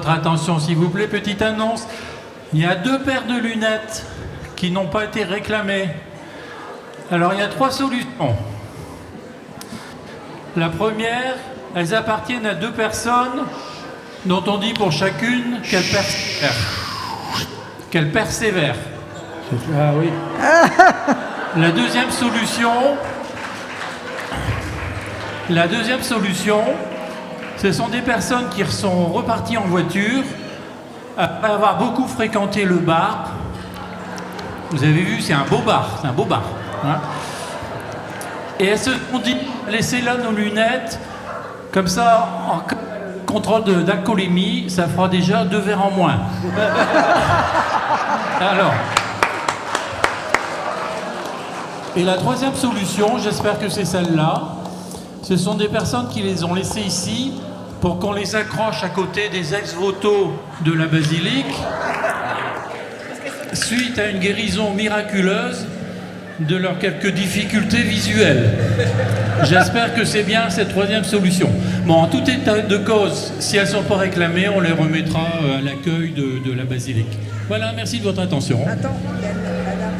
votre attention, s'il vous plaît. Petite annonce. Il y a 2 paires de lunettes qui n'ont pas été réclamées. Alors, il y a 3 solutions. La première, elles appartiennent à 2 personnes dont on dit pour chacune qu'elles persévèrent. Qu'elles persévèrent. Ah oui. La deuxième solution, ce sont des personnes qui sont reparties en voiture après avoir beaucoup fréquenté le bar. Vous avez vu, c'est un beau bar, hein. Et elles se sont dit, laissez là nos lunettes, comme ça, en contrôle d'alcoolémie, ça fera déjà 2 verres en moins. Alors. Et la troisième solution, j'espère que c'est celle-là, ce sont des personnes qui les ont laissées ici pour qu'on les accroche à côté des ex-voto de la basilique suite à une guérison miraculeuse de leurs quelques difficultés visuelles. J'espère que c'est bien cette troisième solution. Bon, en tout état de cause, si elles ne sont pas réclamées, on les remettra à l'accueil de la basilique. Voilà, merci de votre attention. Attends, il y a madame.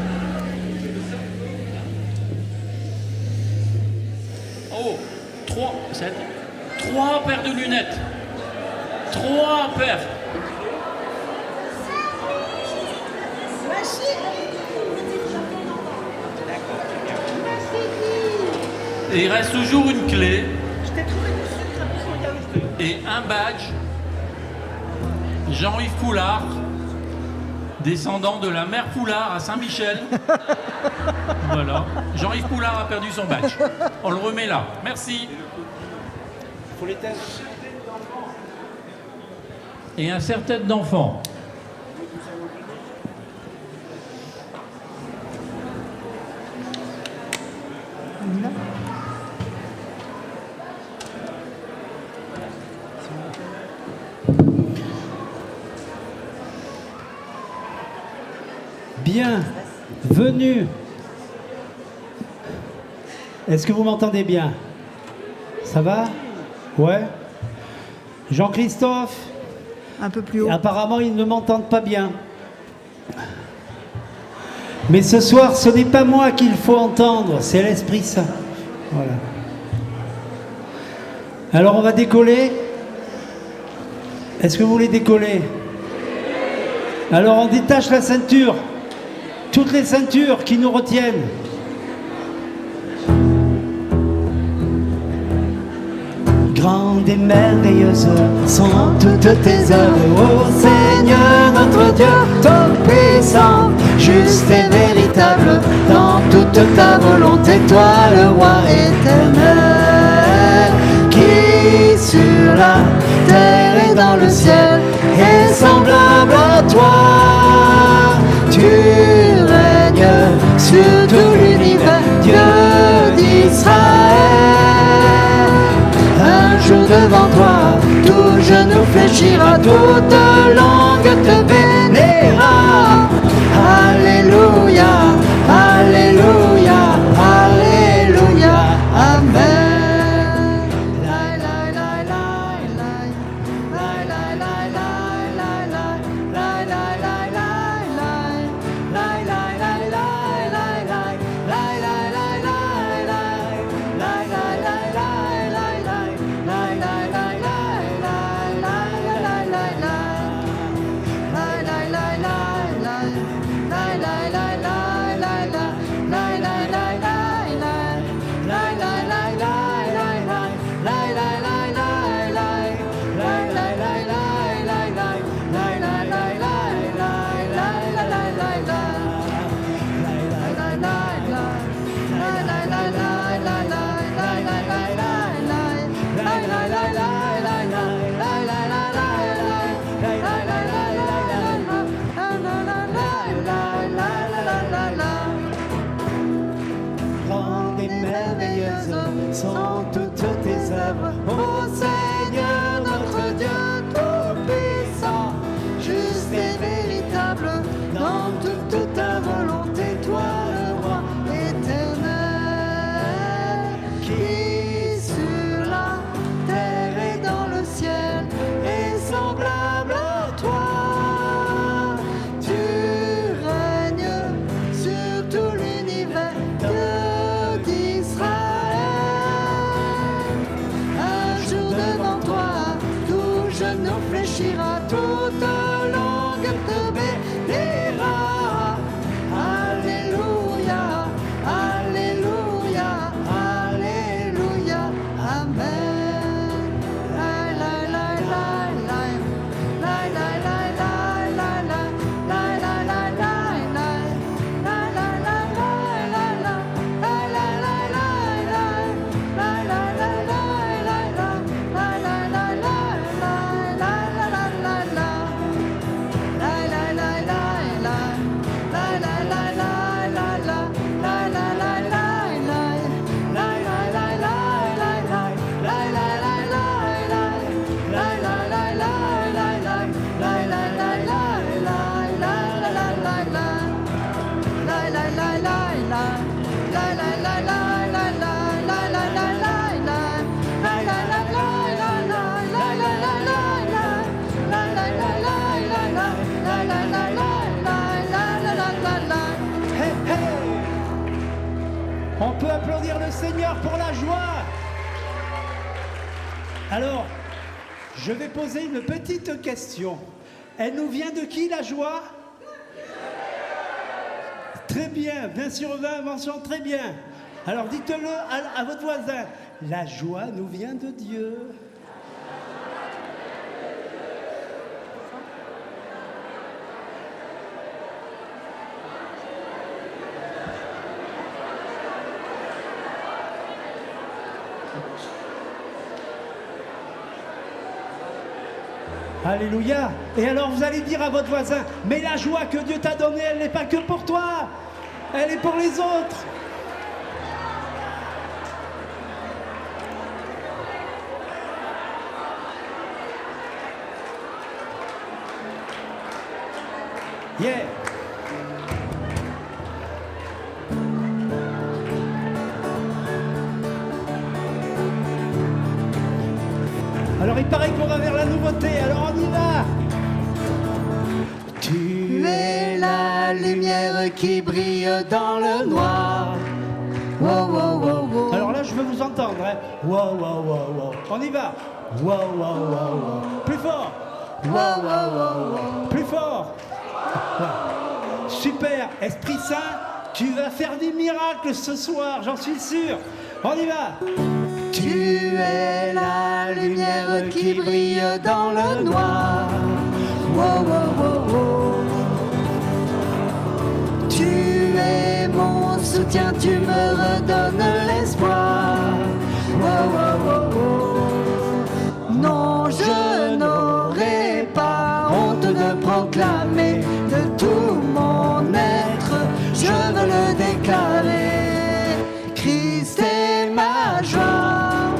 Oh, 3 paires de lunettes. 3 paires. Et il reste toujours une clé et un badge. Jean-Yves Poulard, descendant de la mère Poulard à Saint-Michel. Voilà. Jean-Yves Poulard a perdu son badge. On le remet là. Merci. Pour les tests. Et un serre-tête d'enfant. Bienvenue. Est-ce que vous m'entendez bien? Ça va? Ouais. Jean-Christophe? Un peu plus haut. Apparemment, ils ne m'entendent pas bien. Mais ce soir, ce n'est pas moi qu'il faut entendre, c'est l'Esprit Saint. Voilà. Alors, on va décoller. Est-ce que vous voulez décoller? Alors, on détache la ceinture. Toutes les ceintures qui nous retiennent. Grandes et merveilleuses sont toutes tes œuvres, ô Seigneur notre Dieu, tout-puissant, juste et véritable, dans toute ta volonté, toi le roi éternel, qui sur la terre et dans le ciel est semblable à toi. Tu règnes sur tout l'univers, Dieu d'Israël. Un jour devant toi, tout genou fléchira, toute langue te bénira. Alléluia, alléluia, alléluia, amen. Sont toutes tes œuvres, ô Seigneur notre Dieu tout-puissant, juste et véritable, dans toute ta volonté, toi le roi éternel, qui sur la terre et dans le ciel est semblable fléchira, toute langue te bénira. Alléluia, Alléluia, Alléluia, Amen. La la la la la, la la la la la la, la la la la la, la la la la la, la la la la la, la la la la la, la la la la la, la la la la la. La la la la la, la la la la la, la la la la la, la la la la la, la la la la la, la la la la la, la la la la la, la la la la la, la la la la la, la la la la la, la la la la la, la la la la la, la la la la la, la la la la la, la la la la la. Hey, hey. On peut applaudir le Seigneur pour la joie. Alors, je vais poser une petite question. Elle nous vient de qui, la joie? Très bien, 20 sur 20, mention très bien. Alors dites-le à votre voisin. La joie nous vient de Dieu. Alléluia. Et alors vous allez dire à votre voisin, mais la joie que Dieu t'a donnée, elle n'est pas que pour toi, elle est pour les autres. Yeah. Alors il paraît qu'on va vers la nouveauté, alors on y va. Tu es la lumière qui brille dans le noir. Wow, wow, wow, wow. Alors là je veux vous entendre, hein. Wow, wow, wow, wow. On y va. Wow, wow, wow, wow. Plus fort. Wow, wow, wow, wow. Plus fort. Super, Esprit Saint, tu vas faire des miracles ce soir, j'en suis sûr. On y va. Tu es la lumière qui brille dans le noir. Wow, wow, wow, wow. Tu es mon soutien, tu me redonnes l'espoir. Wow, wow, wow, wow. Non, je n'aurai pas honte de proclamer de tout mon être, je veux le déclarer. Christ est ma joie,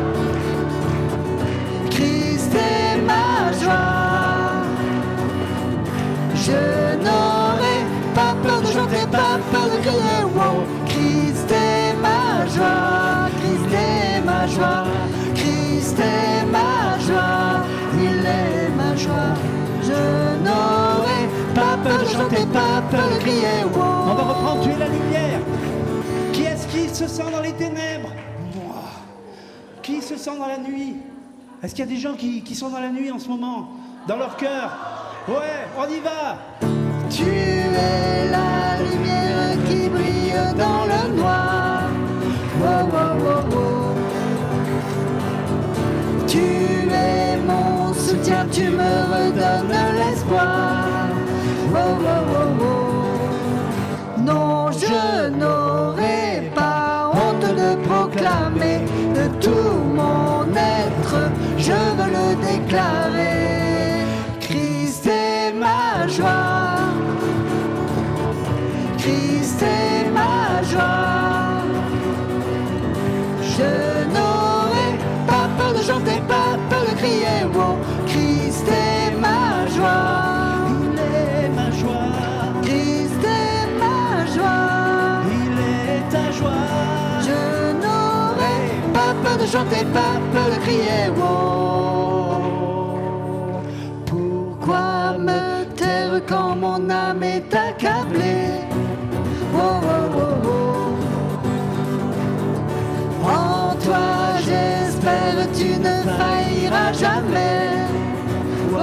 Christ est ma joie. Je n'aurai pas peur de chanter, pas peur de crier, wow. Christ est ma joie, Christ est ma joie, Christ est ma joie, il est ma joie. Je n'aurai pas peur de chanter, pas peur de crier, wow. On va reprendre, tu es la lumière. Qui est-ce qui se sent dans les ténèbres? Moi. Qui se sent dans la nuit? Est-ce qu'il y a des gens qui sont dans la nuit en ce moment? Dans leur cœur? Ouais, on y va. Tu es la lumière qui brille dans le noir. Wow, wow, wow, wow. Tu es mon soutien, tu me redonnes l'espoir. Wow, wow, wow, wow. Non, je n'aurai pas honte de proclamer de tout mon être, je veux le déclarer. Christ est ma joie, Christ est ma joie. Je n'aurai pas peur de chanter, pas peur de crier, wow. Christ est ma joie, il est ma joie. Christ est ma joie, il est ta joie. Je n'aurai pas peur de chanter, pas peur de crier, wow. Pourquoi me taire quand mon âme est accablée? Oh, oh, oh, oh. En toi j'espère, tu ne failliras jamais. Oh,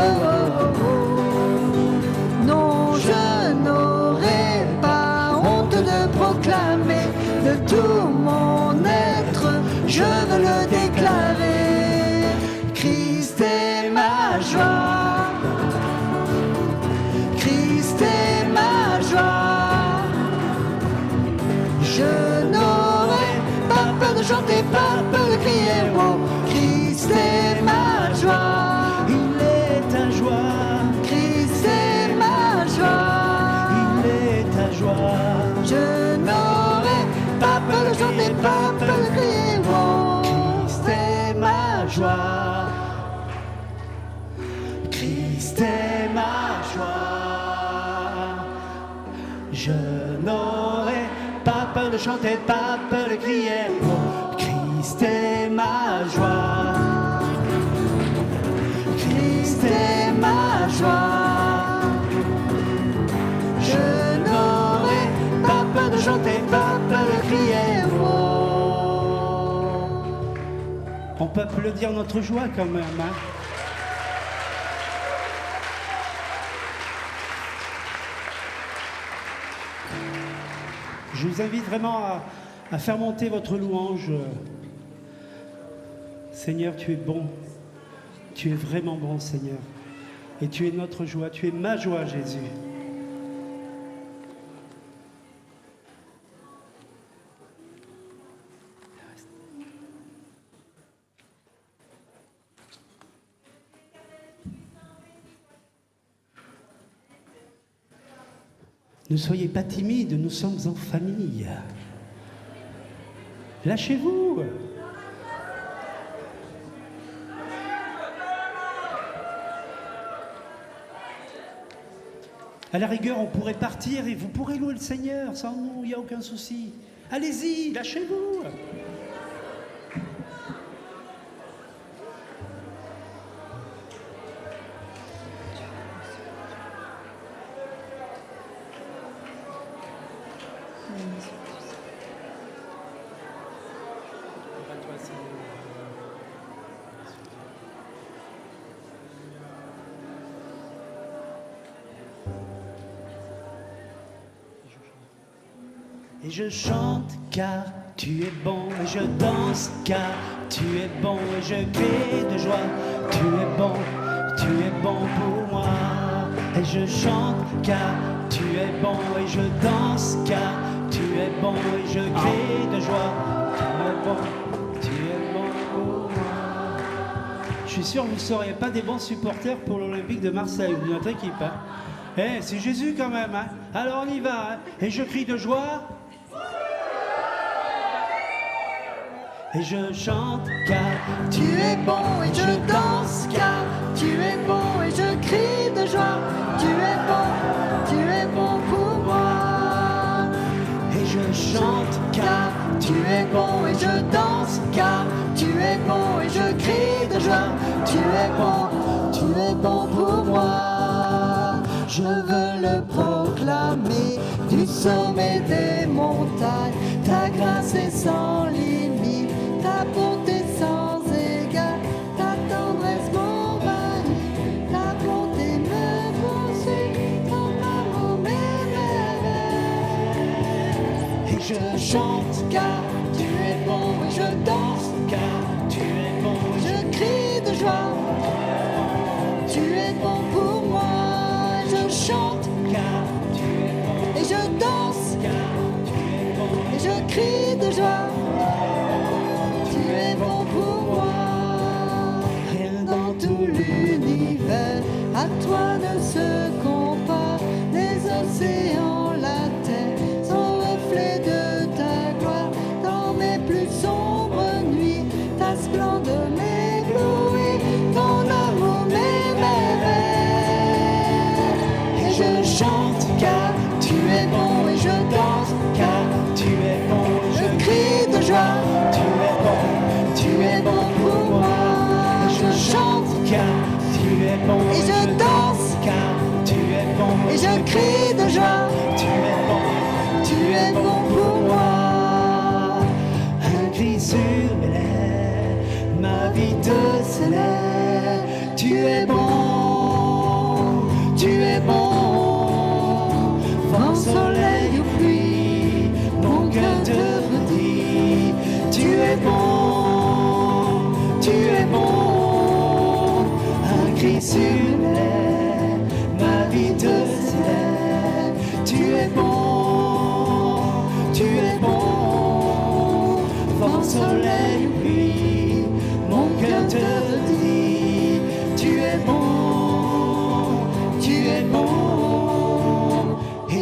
Non, je n'aurai pas honte de proclamer de tout mon être, je veux le déclarer. Christ est ma joie, Christ est ma joie. Je n'aurai pas peur de chanter, pas peur de crier, oh, Christ est ma joie. Il est ta joie, Christ est ma joie. il est ta joie. Je n'aurai pas peur de chanter, pas peur de crier, oh, Christ est ma joie, Christ est ma joie. Je n'aurai pas peur de chanter, pas peur de crier, oh, Christ est ma joie, Christ est ma joie. Je n'aurai pas peur de chanter, pas peur de crier, oh. On peut applaudir notre joie quand même, hein. Je vous invite vraiment à faire monter votre louange. Seigneur, tu es bon. Tu es vraiment bon, Seigneur. Et tu es notre joie. Tu es ma joie, Jésus. Ne soyez pas timides, nous sommes en famille. Lâchez-vous. À la rigueur, on pourrait partir et vous pourrez louer le Seigneur sans nous, il n'y a aucun souci. Allez-y, lâchez-vous. Et je chante car tu es bon, et je danse car tu es bon, et je crie de joie, tu es bon pour moi. Et je chante car tu es bon, et je danse car tu es bon, et je crie de joie, tu es bon pour moi. Je suis sûr que vous ne seriez pas des bons supporters pour l'Olympique de Marseille, ou notre équipe, hein. Eh, c'est Jésus quand même, hein. Alors on y va, hein. Et je crie de joie. Et je chante car Tu es bon et je danse car tu es bon et je crie de joie. Tu es bon pour moi. et je chante Car tu es bon et je danse car tu es bon et je crie de joie. Tu es bon pour moi. Je veux le proclamer du sommet des montagnes. Ta grâce est sans limite, ta bonté sans égale, ta tendresse m'envahit, ta bonté me poursuit, ton amour m'émerveille. et je Chante car tu es bon et je danse car tu es bon je crie de joie. Tu es bon pour moi. Je chante car tu es bon et je danse car tu es bon et je crie de joie. Tu es bon pour moi. Rien dans tout l'univers à toi ne se compare. Les océans, la terre sont reflets de ta gloire. Dans mes plus sombres nuits, ta splendeur m'éblouit, ton amour m'émerveille. Et je chante car tu es bon et je danse car tu es bon je crie de joie. Tu es bon pour moi. Je chante car tu es bon et je danse car tu es bon et je crie de joie. Tu es bon pour moi. un cri sur mes lèvres ma vie te célèbre tu es bon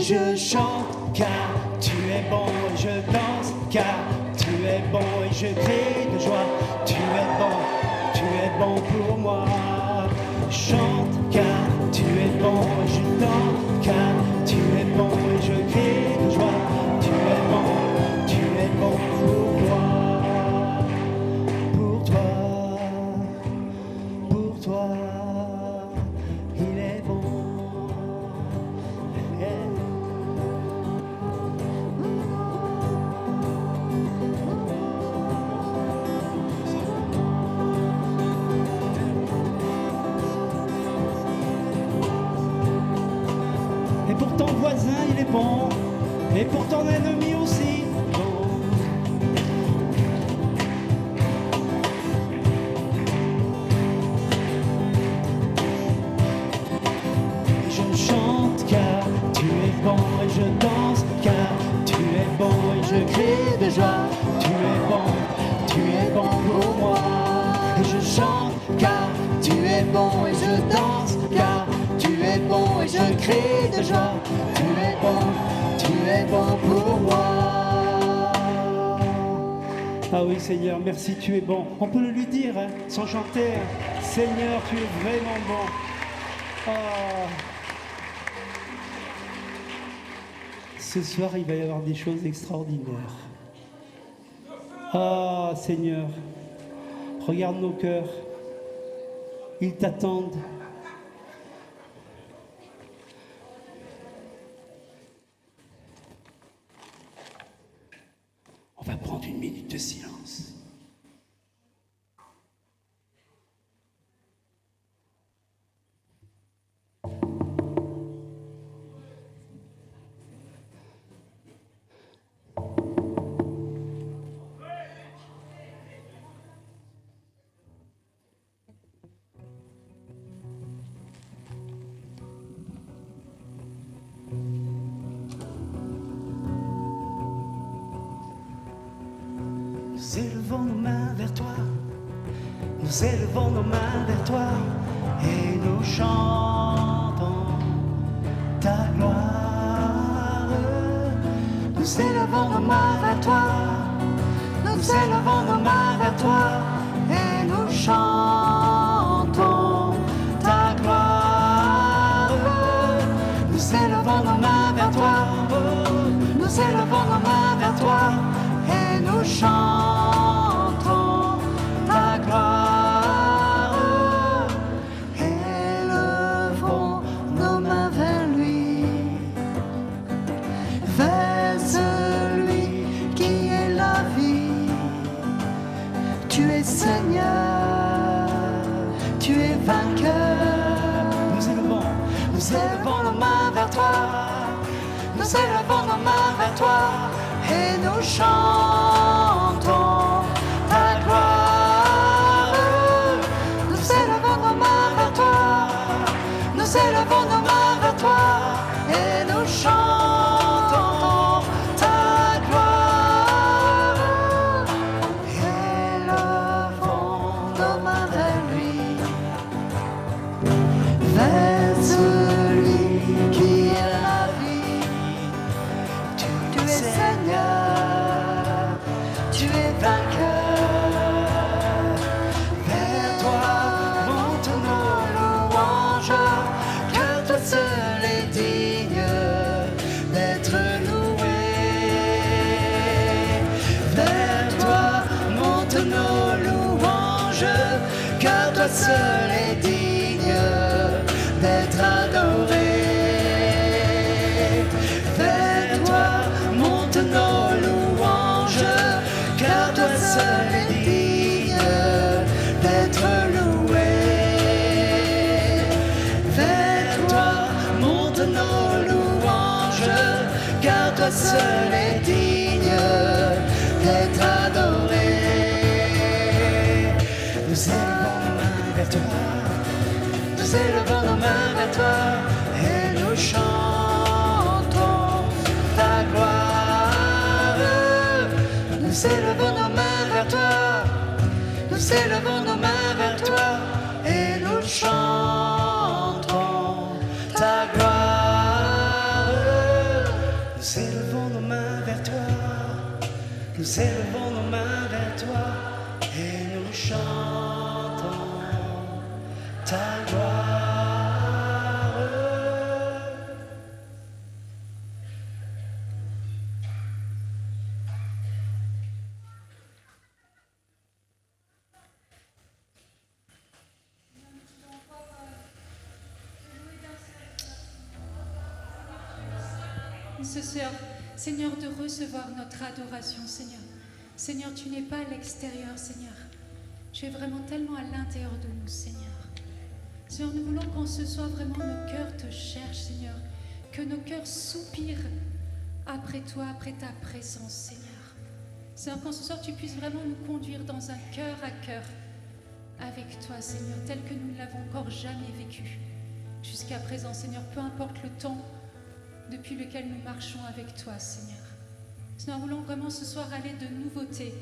je chante car tu es bon et je danse car tu es bon et je crie de joie. Tu es bon pour moi. Chante car tu es bon et je danse car tu es bon et je crie de joie. Tu es bon pour moi. Pour toi, il est bon. Et pour ton voisin, il est bon. Et pour ton ennemi aussi. Je chante car tu es bon et je danse car tu es bon et je crie de joie. Tu es bon pour moi. Et je chante car tu es bon et je danse car tu es bon et je crie de joie. Tu es bon pour moi. Ah oui Seigneur, merci, tu es bon. On peut le lui dire hein, sans chanter. Seigneur, tu es vraiment bon. Oh. Ce soir, il va y avoir des choses extraordinaires. Ah, Seigneur, regarde nos cœurs. Ils t'attendent. On va prendre une minute de silence. Nous élevons nos mains vers toi, nous élevons nos mains vers toi et nous chantons ta gloire. Nous élevons nos mains vers toi, nous élevons nos mains vers toi et nous chantons ta gloire. Nous élevons nos mains vers toi, nous élevons nos mains vers toi et nous chantons ta gloire. Élevons nos mains vers lui, vers celui qui est la vie. Tu es Seigneur, tu es vainqueur. Nous élevons nos mains vers toi, nous élevons nos mains vers toi et nous chantons ta gloire. Nous élevons nos mains vers toi, nous élevons nos mains vers toi et nous chantons ta gloire. Élevons nos mains vers lui, vers celui qui est la vie. Tu es Seigneur, tu es vainqueur. Vers toi montent nos louanges, car toi seul est digne d'être loué. Vers toi montent nos louanges, car toi seul est digne d'être adoré. Vers toi montent nos louanges, car toi seul est digne d'être loué. Vers toi montent nos louanges, car toi seul est digne d'être adoré. Nous élevons nos mains vers toi, nous élevons nos mains vers toi et nous chantons ta gloire. Nous élevons nos mains vers toi, nous élevons nos mains vers toi et nous chantons ta gloire. élevons nos mains vers toi et nous chantons ta gloire. Ce soir, Seigneur, de recevoir notre adoration, Seigneur. Seigneur, tu n'es pas à l'extérieur, Seigneur. Tu es vraiment tellement à l'intérieur de nous, Seigneur. Seigneur, nous voulons qu'en ce soir, vraiment, nos cœurs te cherchent, Seigneur. Que nos cœurs soupirent après toi, après ta présence, Seigneur. Seigneur, qu'en ce soir, tu puisses vraiment nous conduire dans un cœur à cœur avec toi, Seigneur, tel que nous ne l'avons encore jamais vécu jusqu'à présent, Seigneur. Peu importe le temps depuis lequel nous marchons avec toi, Seigneur. Nous voulons vraiment ce soir aller de nouveauté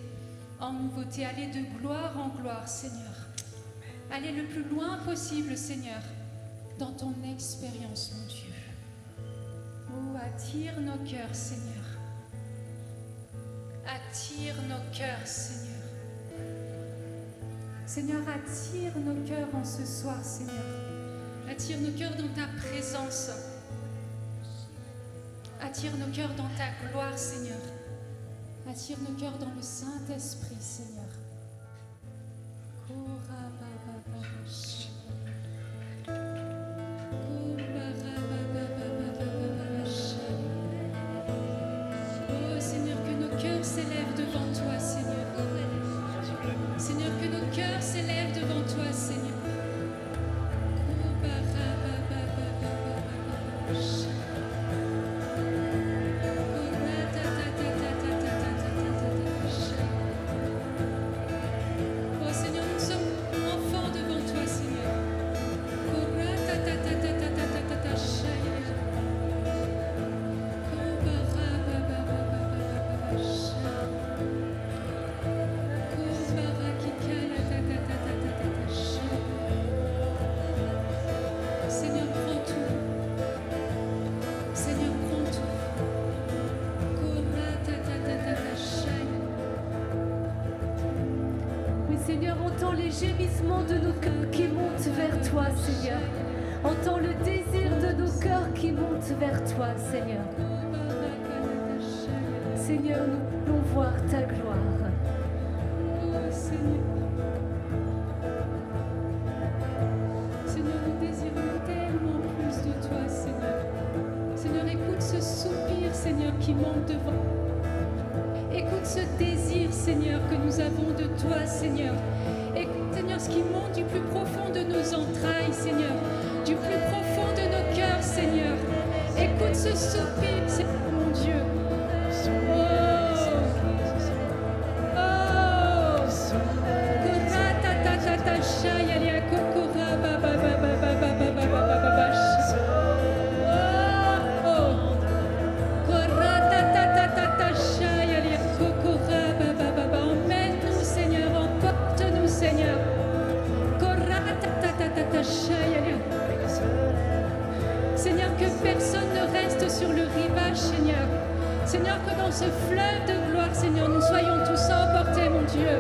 en nouveauté, aller de gloire en gloire, Seigneur. Aller le plus loin possible, Seigneur, dans ton expérience, mon Dieu. Oh, attire nos cœurs, Seigneur. Attire nos cœurs, Seigneur. Seigneur, attire nos cœurs en ce soir, Seigneur. Attire nos cœurs dans ta présence. Attire nos cœurs dans ta gloire, Seigneur. Attire nos cœurs dans le Saint-Esprit, Seigneur. Oh Seigneur, que nos cœurs s'élèvent devant toi, Seigneur. Seigneur, que nos cœurs s'élèvent devant toi, Seigneur. Seigneur, entends les gémissements de nos cœurs qui montent vers toi, Seigneur. Entends le désir de nos cœurs qui montent vers toi, Seigneur. Seigneur, nous voulons voir ta gloire. Seigneur, nous désirons tellement plus de toi, Seigneur. Seigneur, écoute ce soupir, Seigneur, qui monte devant. Écoute ce désir, Seigneur, que nous avons de toi, Seigneur. Écoute, Seigneur, ce qui monte du plus profond de nos entrailles, Seigneur. Du plus profond de nos cœurs, Seigneur. Écoute ce soupir, Seigneur, mon Dieu. Emmène-nous, Seigneur, emporte-nous, Seigneur. Seigneur, que personne ne reste sur le rivage, Seigneur. Seigneur, que dans ce fleuve de gloire, Seigneur, nous soyons tous emportés, mon Dieu.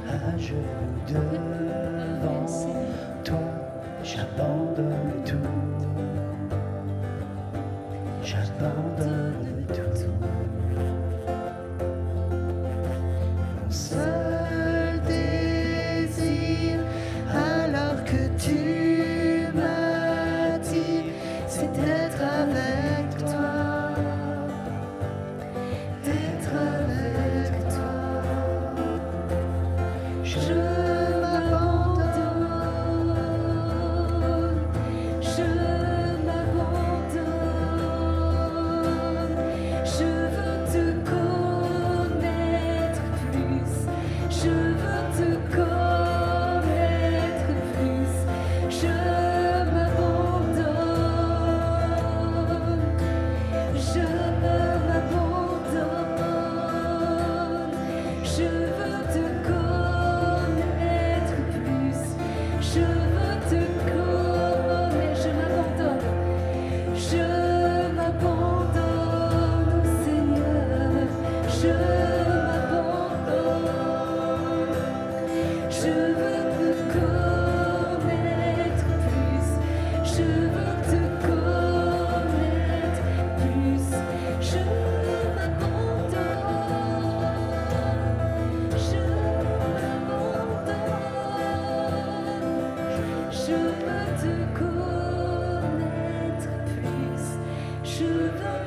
À genoux devant toi, j'abandonne tout. J'abandonne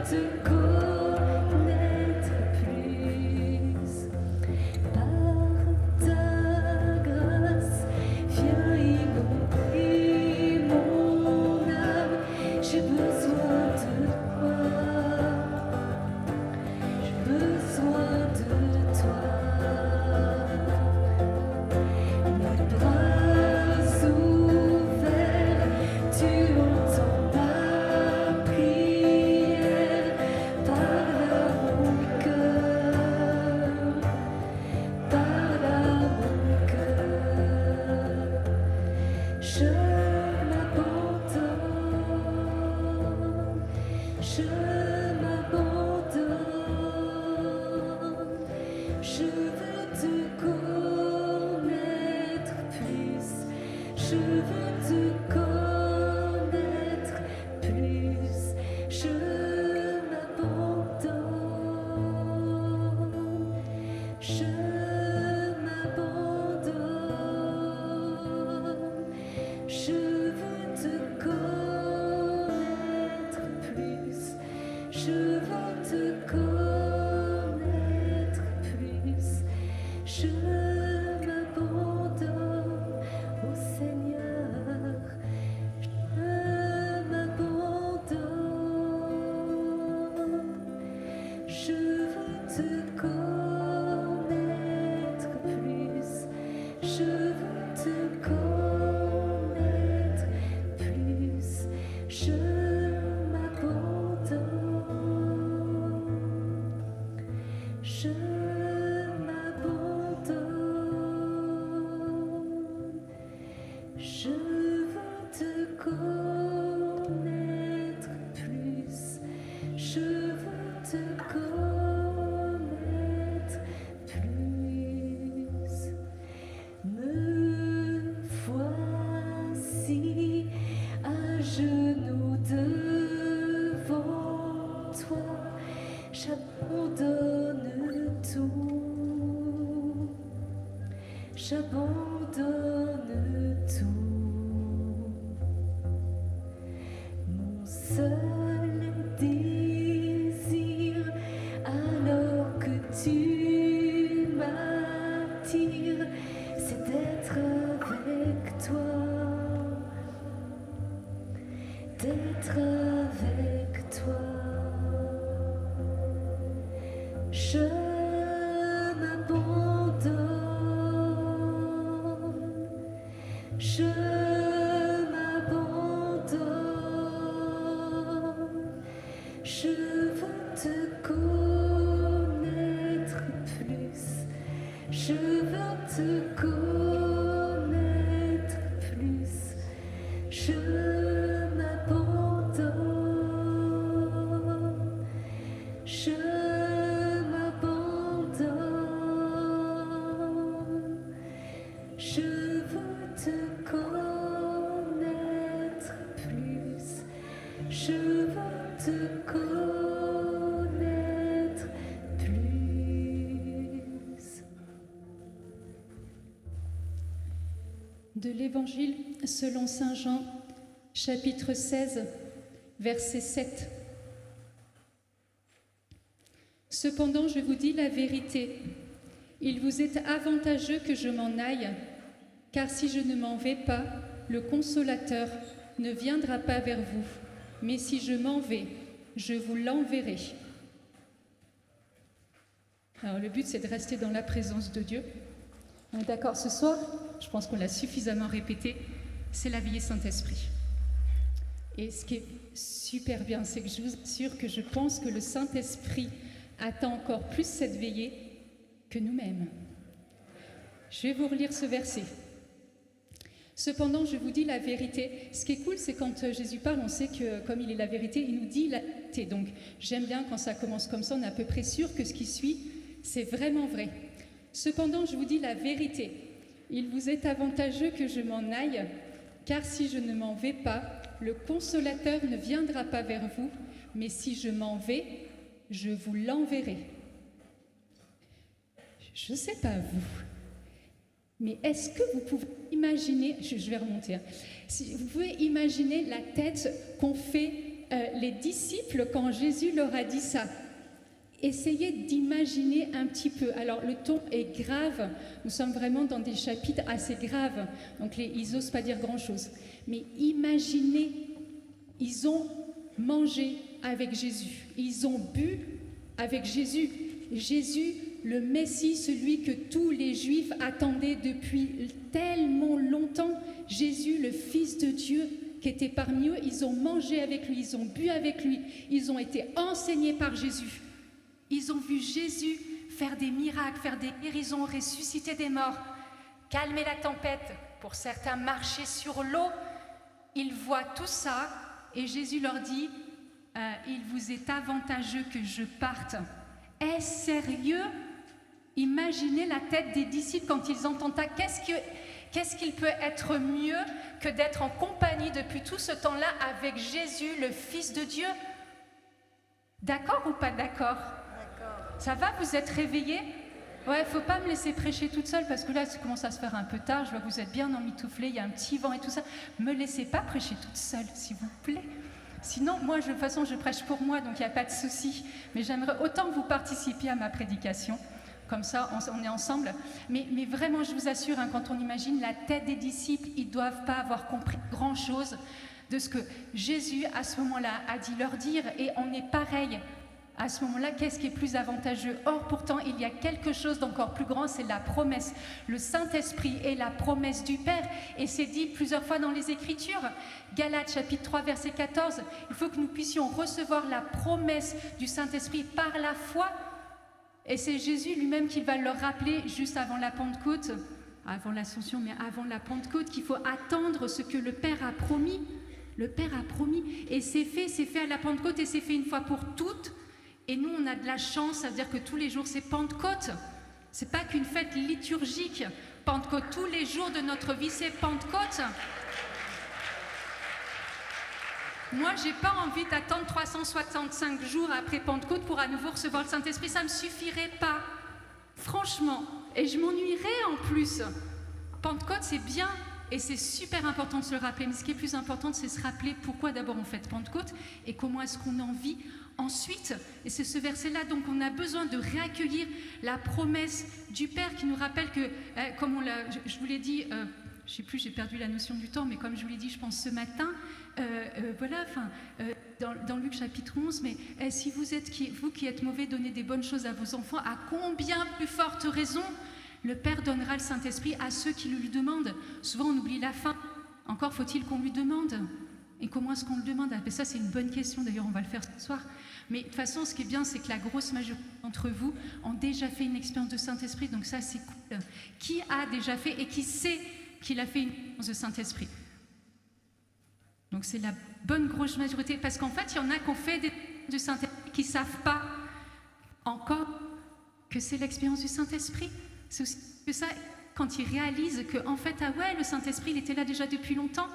te connaître plus. Par ta grâce, viens inonder mon âme. J'ai besoin de toi. J'ai besoin de toi. Mes bras ouverts, tu entends ma prière. Parle à mon cœur, parle à mon cœur. Je m'abandonne, je m'abandonne. Je veux te connaître plus. Je veux te connaître plus. Je m'abandonne. Je m'abandonne. Je veux te connaître plus. Je veux te connaître plus. Je m'abandonne au Seigneur. Je m'abandonne. Je veux te connaître plus. Je veux te connaître plus. Je m'abandonne. Je m'abandonne. Je veux te connaître plus. Je veux te connaître plus. Me voici à genoux devant toi. J'abandonne tout. J'abandonne tout. Mon seul désir, alors que tu m'attires, c'est d'être avec toi. D'être avec toi. Je m'abandonne. Je m'abandonne. Je veux te connaître plus. Je veux te connaître plus. Je m'abandonne. Je m'abandonne. Je veux te connaître plus. Je veux te connaître plus. De l'Évangile selon Saint Jean, chapitre 16, verset 7. Cependant, je vous dis la vérité, il vous est avantageux que je m'en aille, car si je ne m'en vais pas, le Consolateur ne viendra pas vers vous, mais si je m'en vais, je vous l'enverrai. Alors le but, c'est de rester dans la présence de Dieu. On est d'accord ce soir? Je pense qu'on l'a suffisamment répété, c'est la veillée Saint-Esprit. Et ce qui est super bien, c'est que je vous assure que je pense que le Saint-Esprit attend encore plus cette veillée que nous-mêmes. Je vais vous relire ce verset. Cependant, je vous dis la vérité. Ce qui est cool, c'est quand Jésus parle, on sait que comme il est la vérité, il nous dit la vérité. Donc j'aime bien quand ça commence comme ça, on est à peu près sûr que ce qui suit, c'est vraiment vrai. Cependant, je vous dis la vérité. Il vous est avantageux que je m'en aille, car si je ne m'en vais pas, le Consolateur ne viendra pas vers vous, mais si je m'en vais, je vous l'enverrai. Je ne sais pas vous, mais est-ce que vous pouvez imaginer, je vais remonter, si vous pouvez imaginer la tête qu'ont fait les disciples quand Jésus leur a dit ça. Essayez d'imaginer un petit peu. Alors le ton est grave, nous sommes vraiment dans des chapitres assez graves, donc ils n'osent pas dire grand-chose. Mais imaginez, ils ont mangé avec Jésus, ils ont bu avec Jésus. Jésus, le Messie, celui que tous les Juifs attendaient depuis tellement longtemps. Jésus, le Fils de Dieu qui était parmi eux, ils ont mangé avec lui, ils ont bu avec lui, ils ont été enseignés par Jésus. Ils ont vu Jésus faire des miracles, faire des guérisons, ressusciter des morts, calmer la tempête, pour certains marcher sur l'eau. Ils voient tout ça et Jésus leur dit il vous est avantageux que je parte. Est-ce sérieux? Imaginez la tête des disciples quand ils entendent ça. Qu'est-ce qu'il peut être mieux que d'être en compagnie depuis tout ce temps-là avec Jésus, le Fils de Dieu? D'accord ou pas d'accord? Ça va, vous êtes réveillés? Ouais, faut pas me laisser prêcher toute seule parce que là, ça commence à se faire un peu tard. Je vois que vous êtes bien emmitouflés, il y a un petit vent et tout ça. Me laissez pas prêcher toute seule, s'il vous plaît. Sinon, moi, de toute façon, je prêche pour moi, donc il n'y a pas de souci. Mais j'aimerais autant que vous participiez à ma prédication. Comme ça, on est ensemble. Mais vraiment, je vous assure, hein, quand on imagine la tête des disciples, ils ne doivent pas avoir compris grand-chose de ce que Jésus, à ce moment-là, a dit leur dire. Et on est pareil. À ce moment-là, qu'est-ce qui est plus avantageux? Or, pourtant, il y a quelque chose d'encore plus grand, c'est la promesse. Le Saint-Esprit est la promesse du Père. Et c'est dit plusieurs fois dans les Écritures. Galates, chapitre 3, verset 14. Il faut que nous puissions recevoir la promesse du Saint-Esprit par la foi. Et c'est Jésus lui-même qui va leur rappeler, juste avant la Pentecôte, avant l'Ascension, mais avant la Pentecôte, qu'il faut attendre ce que le Père a promis. Le Père a promis. Et c'est fait à la Pentecôte et c'est fait une fois pour toutes. Et nous, on a de la chance, ça veut dire que tous les jours, c'est Pentecôte. C'est pas qu'une fête liturgique. Pentecôte, tous les jours de notre vie, c'est Pentecôte. Moi, j'ai pas envie d'attendre 365 jours après Pentecôte pour à nouveau recevoir le Saint-Esprit. Ça me suffirait pas. Franchement. Et je m'ennuierais en plus. Pentecôte, c'est bien. Et c'est super important de se le rappeler. Mais ce qui est plus important, c'est se rappeler pourquoi d'abord on fête Pentecôte et comment est-ce qu'on en vit ensuite. Et c'est ce verset-là, donc on a besoin de réaccueillir la promesse du Père qui nous rappelle que, comme je vous l'ai dit, je sais plus, j'ai perdu la notion du temps, mais comme je vous l'ai dit, je pense ce matin, dans Luc chapitre 11, mais si vous qui êtes mauvais, donnez des bonnes choses à vos enfants, à combien plus forte raison le Père donnera le Saint-Esprit à ceux qui le lui demandent. Souvent, on oublie la fin. Encore faut-il qu'on lui demande. Et comment est-ce qu'on le demande? Ça, c'est une bonne question. D'ailleurs, on va le faire ce soir. Mais de toute façon, ce qui est bien, c'est que la grosse majorité d'entre vous ont déjà fait une expérience de Saint-Esprit. Donc ça, c'est cool. Qui a déjà fait et qui sait qu'il a fait une expérience de Saint-Esprit? Donc c'est la bonne grosse majorité. Parce qu'en fait, il y en a qui ont fait des expériences du Saint-Esprit qui ne savent pas encore que c'est l'expérience du Saint-Esprit. C'est aussi que ça, quand ils réalisent que, en fait, ah ouais, le Saint-Esprit, il était là déjà depuis longtemps,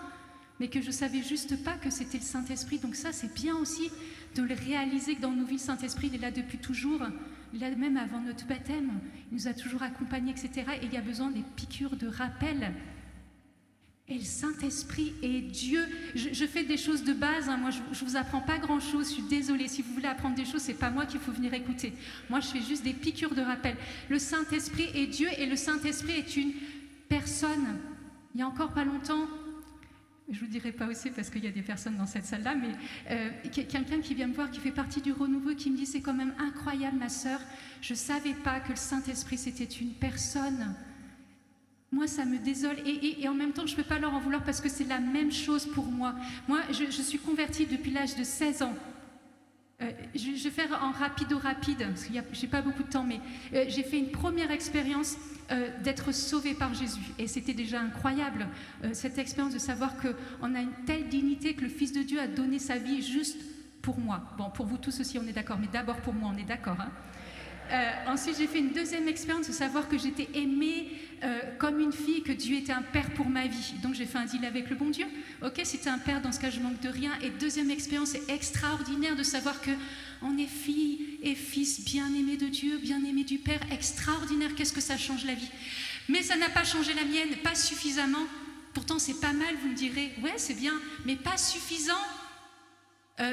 mais que je ne savais juste pas que c'était le Saint-Esprit. Donc ça, c'est bien aussi de le réaliser que dans nos vies, le Saint-Esprit, il est là depuis toujours. Il est là même avant notre baptême. Il nous a toujours accompagnés, etc. Et il y a besoin des piqûres de rappel. Et le Saint-Esprit est Dieu. Je fais des choses de base, hein. Moi je ne vous apprends pas grand-chose, je suis désolée. Si vous voulez apprendre des choses, ce n'est pas moi qu'il faut venir écouter. Moi je fais juste des piqûres de rappel. Le Saint-Esprit est Dieu et le Saint-Esprit est une personne. Il y a encore pas longtemps, je ne vous dirai pas aussi parce qu'il y a des personnes dans cette salle-là, mais quelqu'un qui vient me voir, qui fait partie du Renouveau, qui me dit « C'est quand même incroyable ma sœur, je ne savais pas que le Saint-Esprit c'était une personne ». Moi, ça me désole et en même temps, je ne peux pas leur en vouloir parce que c'est la même chose pour moi. Moi, je suis convertie depuis l'âge de 16 ans. Je vais faire en rapide, parce que je n'ai pas beaucoup de temps, mais j'ai fait une première expérience d'être sauvée par Jésus. Et c'était déjà incroyable, cette expérience de savoir qu'on a une telle dignité que le Fils de Dieu a donné sa vie juste pour moi. Bon, pour vous tous aussi, on est d'accord, mais d'abord pour moi, on est d'accord, hein. Ensuite, j'ai fait une deuxième expérience de savoir que j'étais aimée comme une fille, que Dieu était un père pour ma vie. Donc, j'ai fait un deal avec le bon Dieu. Ok, si t'es un père, dans ce cas, je manque de rien. Et deuxième expérience, c'est extraordinaire de savoir que on est fille et fils bien-aimés de Dieu, bien-aimés du Père. Extraordinaire, qu'est-ce que ça change la vie. Mais ça n'a pas changé la mienne, pas suffisamment. Pourtant, c'est pas mal, vous me direz. Ouais, c'est bien, mais pas suffisant.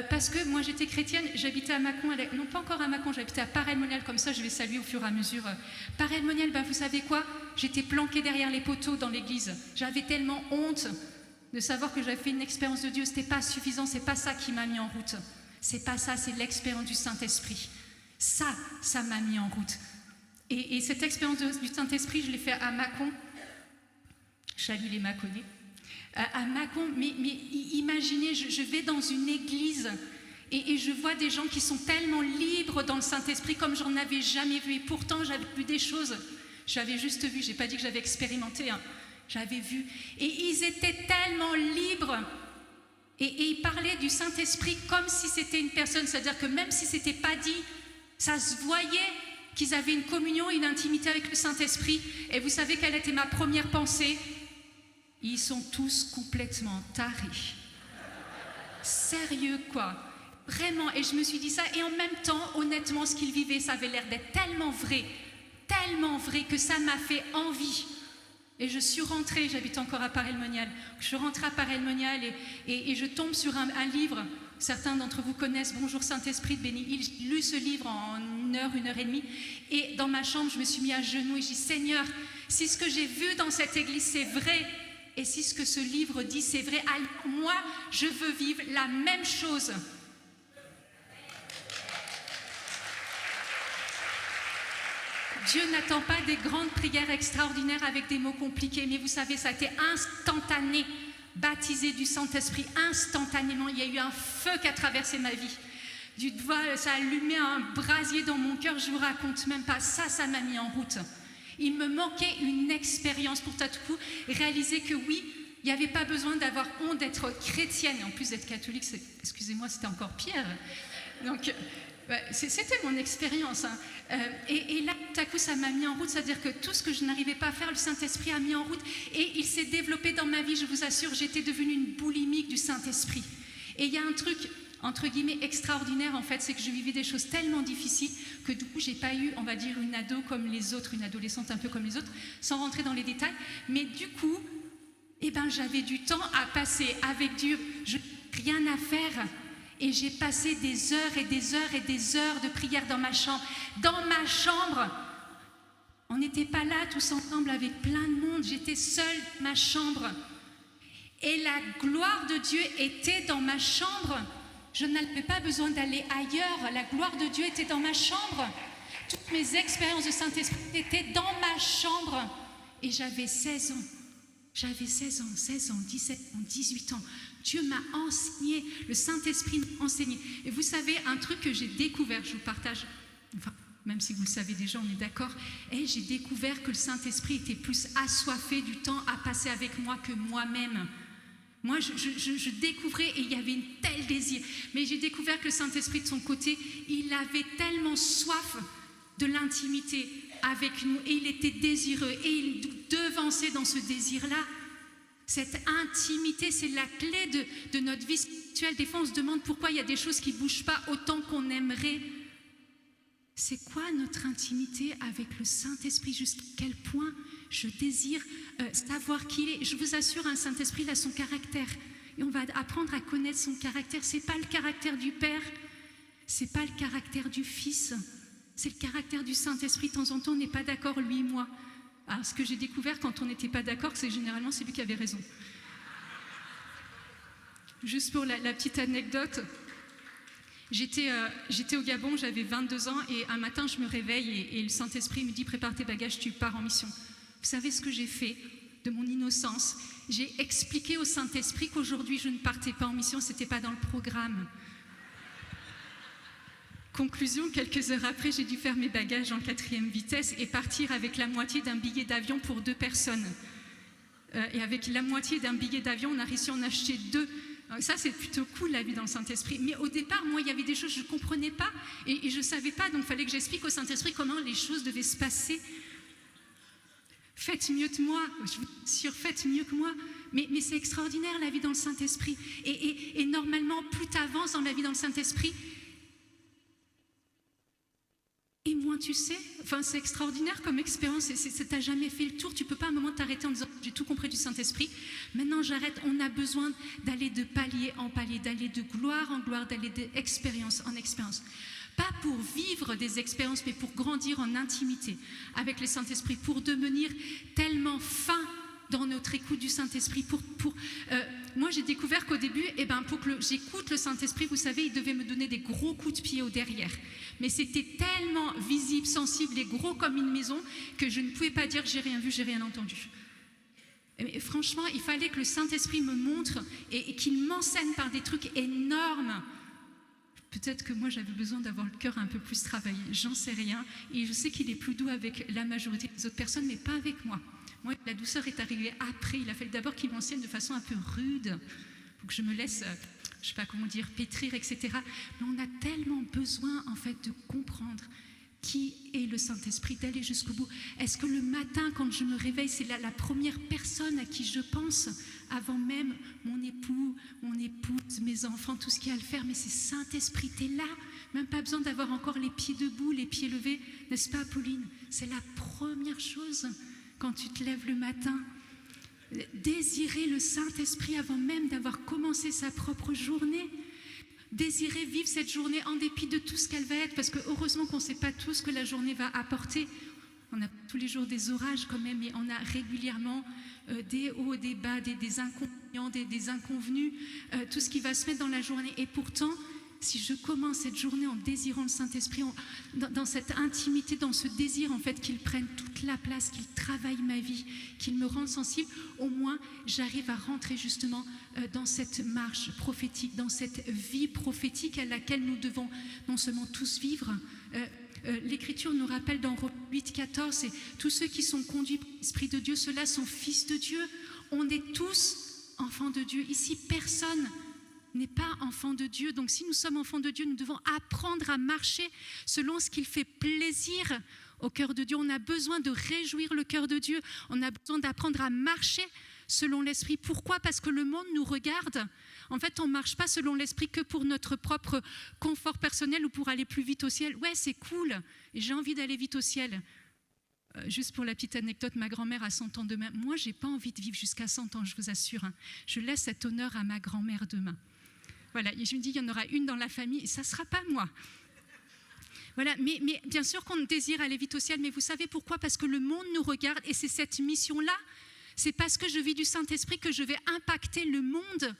Parce que moi j'étais chrétienne, j'habitais à Mâcon, non pas encore à Mâcon, j'habitais à Paray-le-Monial, comme ça je vais saluer au fur et à mesure. Paray-le-Monial, vous savez quoi? J'étais planquée derrière les poteaux dans l'église. J'avais tellement honte de savoir que j'avais fait une expérience de Dieu, c'était pas suffisant, c'est pas ça qui m'a mis en route. C'est pas ça, c'est l'expérience du Saint-Esprit. Ça m'a mis en route. Et cette expérience du Saint-Esprit, je l'ai fait à Mâcon. Je salue les Mâconnais. À Mâcon, mais imaginez, je vais dans une église et je vois des gens qui sont tellement libres dans le Saint-Esprit comme j'en avais jamais vu. Et pourtant, j'avais vu des choses. J'avais juste vu, j'ai pas dit que j'avais expérimenté, hein. J'avais vu. Et ils étaient tellement libres. Et ils parlaient du Saint-Esprit comme si c'était une personne. C'est-à-dire que même si c'était pas dit, ça se voyait qu'ils avaient une communion, une intimité avec le Saint-Esprit. Et vous savez quelle était ma première pensée? Ils sont tous complètement tarés. Sérieux, quoi. Vraiment. Et je me suis dit ça. Et en même temps, honnêtement, ce qu'ils vivaient, ça avait l'air d'être tellement vrai que ça m'a fait envie. Et je suis rentrée, j'habite encore à Paray-le-Monial. Je suis rentrée à Paray-le-Monial et je tombe sur un livre. Certains d'entre vous connaissent Bonjour Saint-Esprit de Benny Hill. J'ai lu ce livre en 1 heure et demie. Et dans ma chambre, je me suis mis à genoux et j'ai dit Seigneur, si ce que j'ai vu dans cette église c'est vrai, et si ce que ce livre dit c'est vrai, alors moi, je veux vivre la même chose. Dieu n'attend pas des grandes prières extraordinaires avec des mots compliqués, mais vous savez, ça a été instantané, baptisé du Saint-Esprit, instantanément. Il y a eu un feu qui a traversé ma vie. Ça a allumé un brasier dans mon cœur, je ne vous raconte même pas. Ça m'a mis en route. Il me manquait une expérience pour tout à coup réaliser que oui, il n'y avait pas besoin d'avoir honte d'être chrétienne. Et en plus d'être catholique, excusez-moi, c'était encore pire. Donc, c'était mon expérience. Hein. Et là, tout à coup, ça m'a mis en route. C'est-à-dire que tout ce que je n'arrivais pas à faire, le Saint-Esprit a mis en route. Et il s'est développé dans ma vie, je vous assure, j'étais devenue une boulimique du Saint-Esprit. Et il y a un truc, entre guillemets, extraordinaire, en fait, c'est que je vivais des choses tellement difficiles que du coup, j'ai pas eu, on va dire, une ado comme les autres, une adolescente un peu comme les autres, sans rentrer dans les détails. Mais du coup, j'avais du temps à passer avec Dieu. Je n'avais rien à faire. Et j'ai passé des heures et des heures et des heures de prière dans ma chambre. Dans ma chambre. On n'était pas là tous ensemble avec plein de monde. J'étais seule dans ma chambre. Et la gloire de Dieu était dans ma chambre. Je n'avais pas besoin d'aller ailleurs. La gloire de Dieu était dans ma chambre. Toutes mes expériences de Saint-Esprit étaient dans ma chambre. Et j'avais 16 ans. J'avais 16 ans, 17 ans, 18 ans. Dieu m'a enseigné, le Saint-Esprit m'a enseigné. Et vous savez, un truc que j'ai découvert, je vous partage, enfin, même si vous le savez déjà, on est d'accord, et j'ai découvert que le Saint-Esprit était plus assoiffé du temps à passer avec moi que moi-même. Moi, je découvrais et il y avait une telle désir. Mais j'ai découvert que le Saint-Esprit, de son côté, il avait tellement soif de l'intimité avec nous et il était désireux et il devançait dans ce désir-là. Cette intimité, c'est la clé de notre vie spirituelle. Des fois, on se demande pourquoi il y a des choses qui ne bougent pas autant qu'on aimerait. C'est quoi notre intimité avec le Saint-Esprit? Jusqu'à quel point je désire savoir qui il est. Je vous assure, un Saint-Esprit, il a son caractère. Et on va apprendre à connaître son caractère. Ce n'est pas le caractère du Père, ce n'est pas le caractère du Fils. C'est le caractère du Saint-Esprit. De temps en temps, on n'est pas d'accord, lui et moi. Alors, ce que j'ai découvert quand on n'était pas d'accord, c'est généralement c'est lui qui avait raison. Juste pour la petite anecdote, j'étais au Gabon, j'avais 22 ans, et un matin, je me réveille et le Saint-Esprit me dit « Prépare tes bagages, tu pars en mission ». Vous savez ce que j'ai fait de mon innocence? J'ai expliqué au Saint-Esprit qu'aujourd'hui, je ne partais pas en mission, ce n'était pas dans le programme. Conclusion, quelques heures après, j'ai dû faire mes bagages en 4e vitesse et partir avec la moitié d'un billet d'avion pour 2 personnes. Et avec la moitié d'un billet d'avion, on a réussi à en acheter 2. Donc ça, c'est plutôt cool, la vie dans le Saint-Esprit. Mais au départ, moi, il y avait des choses que je ne comprenais pas et je ne savais pas. Donc, il fallait que j'explique au Saint-Esprit comment les choses devaient se passer. Faites mieux que moi, je vous assure, faites mieux que moi. Mais c'est extraordinaire, la vie dans le Saint-Esprit. Et normalement, plus tu avances dans la vie dans le Saint-Esprit, Et moins tu sais, enfin, c'est extraordinaire comme expérience, et t'as jamais fait le tour, tu peux pas à un moment t'arrêter en disant j'ai tout compris du Saint-Esprit, maintenant j'arrête. On a besoin d'aller de palier en palier, d'aller de gloire en gloire, d'aller d'expérience en expérience. Pas pour vivre des expériences, mais pour grandir en intimité avec le Saint-Esprit, pour devenir tellement fin dans notre écoute du Saint-Esprit. Moi, j'ai découvert qu'au début, pour que j'écoute le Saint-Esprit, vous savez, il devait me donner des gros coups de pied au derrière. Mais c'était tellement visible, sensible et gros comme une maison que je ne pouvais pas dire j'ai rien vu, j'ai rien entendu. Mais franchement, il fallait que le Saint-Esprit me montre et qu'il m'enseigne par des trucs énormes. Peut-être que moi, j'avais besoin d'avoir le cœur un peu plus travaillé. J'en sais rien. Et je sais qu'il est plus doux avec la majorité des autres personnes, mais pas avec moi. Moi, la douceur est arrivée après. Il a fallu d'abord qu'il m'enseigne de façon un peu rude, pour que je me laisse, je sais pas comment dire, pétrir, etc. Mais on a tellement besoin, en fait, de comprendre qui est le Saint-Esprit, d'aller jusqu'au bout. Est-ce que le matin, quand je me réveille, c'est la première personne à qui je pense, avant même mon époux, mon épouse, mes enfants, tout ce qu'il y a à le faire? Mais c'est Saint-Esprit, t'es là. Même pas besoin d'avoir encore les pieds debout, les pieds levés. N'est-ce pas, Pauline? C'est la première chose quand tu te lèves le matin. Désirer le Saint-Esprit avant même d'avoir commencé sa propre journée. Désirer vivre cette journée en dépit de tout ce qu'elle va être, parce que heureusement qu'on ne sait pas tout ce que la journée va apporter. On a tous les jours des orages quand même, et on a régulièrement des hauts, des bas, des inconvénients, des inconvenus, tout ce qui va se mettre dans la journée. Et pourtant, si je commence cette journée en désirant le Saint-Esprit, dans cette intimité, dans ce désir en fait qu'il prenne toute la place, qu'il travaille ma vie, qu'il me rende sensible, au moins j'arrive à rentrer justement dans cette marche prophétique, dans cette vie prophétique à laquelle nous devons non seulement tous vivre. L'Écriture nous rappelle dans Romains 8,14, c'est tous ceux qui sont conduits par l'Esprit de Dieu, ceux-là sont fils de Dieu. On est tous enfants de Dieu. Ici, personne n'est pas enfant de Dieu. Donc si nous sommes enfants de Dieu, nous devons apprendre à marcher selon ce qu'il fait plaisir au cœur de Dieu. On a besoin de réjouir le cœur de Dieu. On a besoin d'apprendre à marcher selon l'Esprit. Pourquoi? Parce que le monde nous regarde. En fait, on ne marche pas selon l'Esprit que pour notre propre confort personnel ou pour aller plus vite au ciel. Ouais, c'est cool, et j'ai envie d'aller vite au ciel. Juste pour la petite anecdote, ma grand-mère a 100 ans demain. Moi, je n'ai pas envie de vivre jusqu'à 100 ans, je vous assure. Je laisse cet honneur à ma grand-mère demain. Voilà, et je me dis, il y en aura une dans la famille, et ça ne sera pas moi. Voilà, mais bien sûr qu'on désire aller vite au ciel, mais vous savez pourquoi? Parce que le monde nous regarde, et c'est cette mission-là, c'est parce que je vis du Saint-Esprit que je vais impacter le monde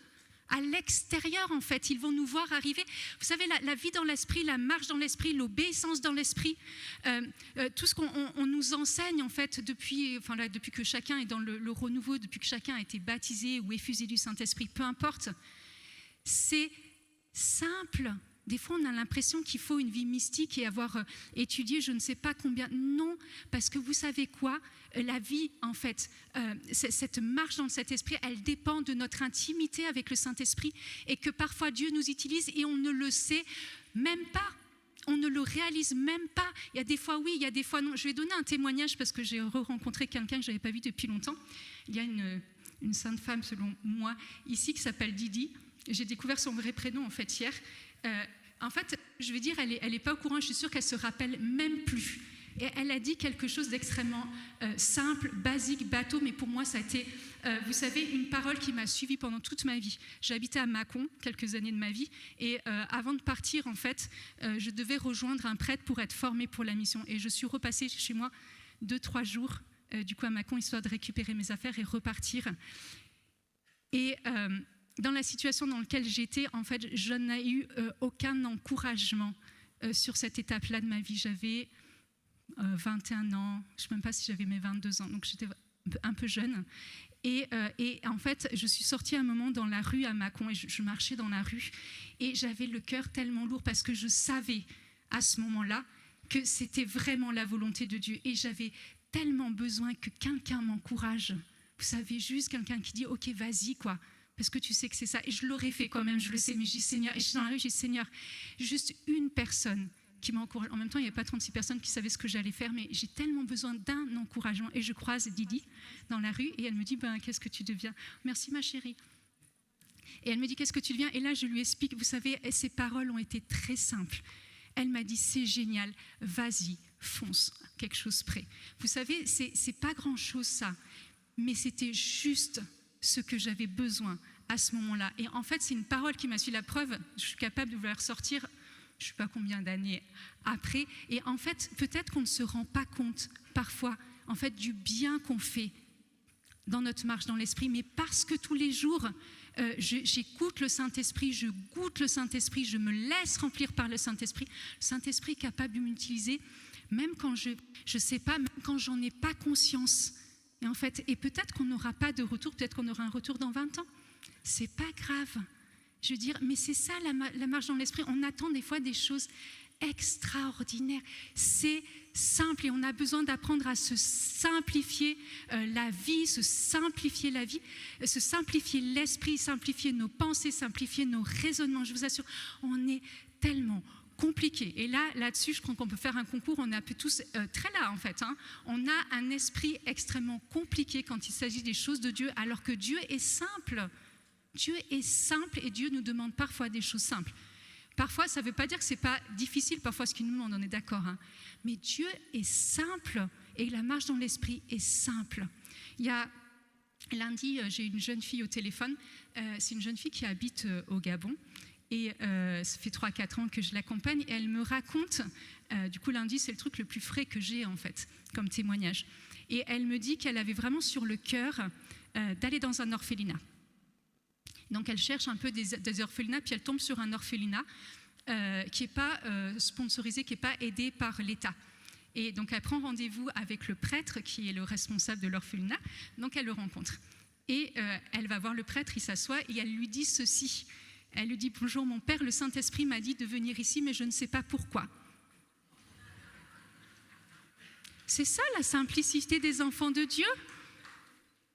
à l'extérieur, en fait. Ils vont nous voir arriver. Vous savez, la vie dans l'esprit, la marche dans l'esprit, l'obéissance dans l'esprit, tout ce qu'on nous enseigne, en fait, depuis que chacun est dans le renouveau, depuis que chacun a été baptisé ou effusé du Saint-Esprit, peu importe, c'est simple. Des fois, on a l'impression qu'il faut une vie mystique et avoir étudié je ne sais pas combien. Non, parce que vous savez quoi? La vie, en fait, cette marche dans cet esprit, elle dépend de notre intimité avec le Saint-Esprit, et que parfois Dieu nous utilise et on ne le sait même pas. On ne le réalise même pas. Il y a des fois oui, il y a des fois non. Je vais donner un témoignage parce que j'ai rencontré quelqu'un que je n'avais pas vu depuis longtemps. Il y a une sainte femme, selon moi, ici, qui s'appelle Didi. J'ai découvert son vrai prénom, en fait, hier. En fait, je vais dire, elle n'est pas au courant, je suis sûre qu'elle ne se rappelle même plus. Et elle a dit quelque chose d'extrêmement simple, basique, bateau, mais pour moi, ça a été, vous savez, une parole qui m'a suivie pendant toute ma vie. J'habitais à Mâcon, quelques années de ma vie, et avant de partir, en fait, je devais rejoindre un prêtre pour être formée pour la mission. Et je suis repassée chez moi 2-3 jours, du coup, à Mâcon, histoire de récupérer mes affaires et repartir. Et dans la situation dans laquelle j'étais, en fait, je n'ai eu aucun encouragement sur cette étape-là de ma vie. J'avais 21 ans, je ne sais même pas si j'avais mes 22 ans, donc j'étais un peu jeune. Et en fait, je suis sortie un moment dans la rue à Mâcon, et je marchais dans la rue, et j'avais le cœur tellement lourd parce que je savais à ce moment-là que c'était vraiment la volonté de Dieu. Et j'avais tellement besoin que quelqu'un m'encourage. Vous savez, juste quelqu'un qui dit « Ok, vas-y, quoi ». Parce que tu sais que c'est ça. Et je l'aurais fait quand même, je le sais, mais je dis Seigneur. Et je suis dans la rue, je dis Seigneur, juste une personne qui m'encourage. En même temps, il n'y avait pas 36 personnes qui savaient ce que j'allais faire, mais j'ai tellement besoin d'un encouragement. Et je croise Didi dans la rue, et elle me dit, qu'est-ce que tu deviens? Merci ma chérie. Et elle me dit, qu'est-ce que tu deviens? Et là, je lui explique, vous savez, ces paroles ont été très simples. Elle m'a dit, c'est génial, vas-y, fonce, quelque chose près. Vous savez, c'est pas grand-chose ça, mais c'était juste ce que j'avais besoin à ce moment-là. Et en fait, c'est une parole qui m'a suivi. La preuve, je suis capable de vous la ressortir, je ne sais pas combien d'années après. Et en fait, peut-être qu'on ne se rend pas compte parfois, en fait, du bien qu'on fait dans notre marche dans l'esprit, mais parce que tous les jours, j'écoute le Saint-Esprit, je goûte le Saint-Esprit, je me laisse remplir par le Saint-Esprit. Le Saint-Esprit est capable de m'utiliser, même quand je sais pas, même quand j'en ai pas conscience. Et en fait, et peut-être qu'on n'aura pas de retour, peut-être qu'on aura un retour dans 20 ans. C'est pas grave. Je veux dire, mais c'est ça la marche dans l'esprit. On attend des fois des choses extraordinaires. C'est simple et on a besoin d'apprendre à se simplifier la vie, se simplifier l'esprit, simplifier nos pensées, simplifier nos raisonnements. Je vous assure, on est tellement compliqué. Et là-dessus, je crois qu'on peut faire un concours. On est un peu tous très là, en fait. On a un esprit extrêmement compliqué quand il s'agit des choses de Dieu, alors que Dieu est simple. Dieu est simple et Dieu nous demande parfois des choses simples. Parfois, ça ne veut pas dire que ce n'est pas difficile, parfois ce qu'il nous demande, on est d'accord. Mais Dieu est simple et la marche dans l'esprit est simple. Il y a lundi, j'ai une jeune fille au téléphone. C'est une jeune fille qui habite au Gabon. Et ça fait 3-4 ans que je l'accompagne et elle me raconte, du coup lundi c'est le truc le plus frais que j'ai en fait, comme témoignage. Et elle me dit qu'elle avait vraiment sur le cœur d'aller dans un orphelinat. Donc elle cherche un peu des orphelinats, puis elle tombe sur un orphelinat qui n'est pas sponsorisé, qui n'est pas aidé par l'État. Et donc elle prend rendez-vous avec le prêtre qui est le responsable de l'orphelinat, donc elle le rencontre. Et elle va voir le prêtre, il s'assoit et elle lui dit ceci. Elle lui dit « Bonjour mon père, le Saint-Esprit m'a dit de venir ici, mais je ne sais pas pourquoi. » C'est ça la simplicité des enfants de Dieu.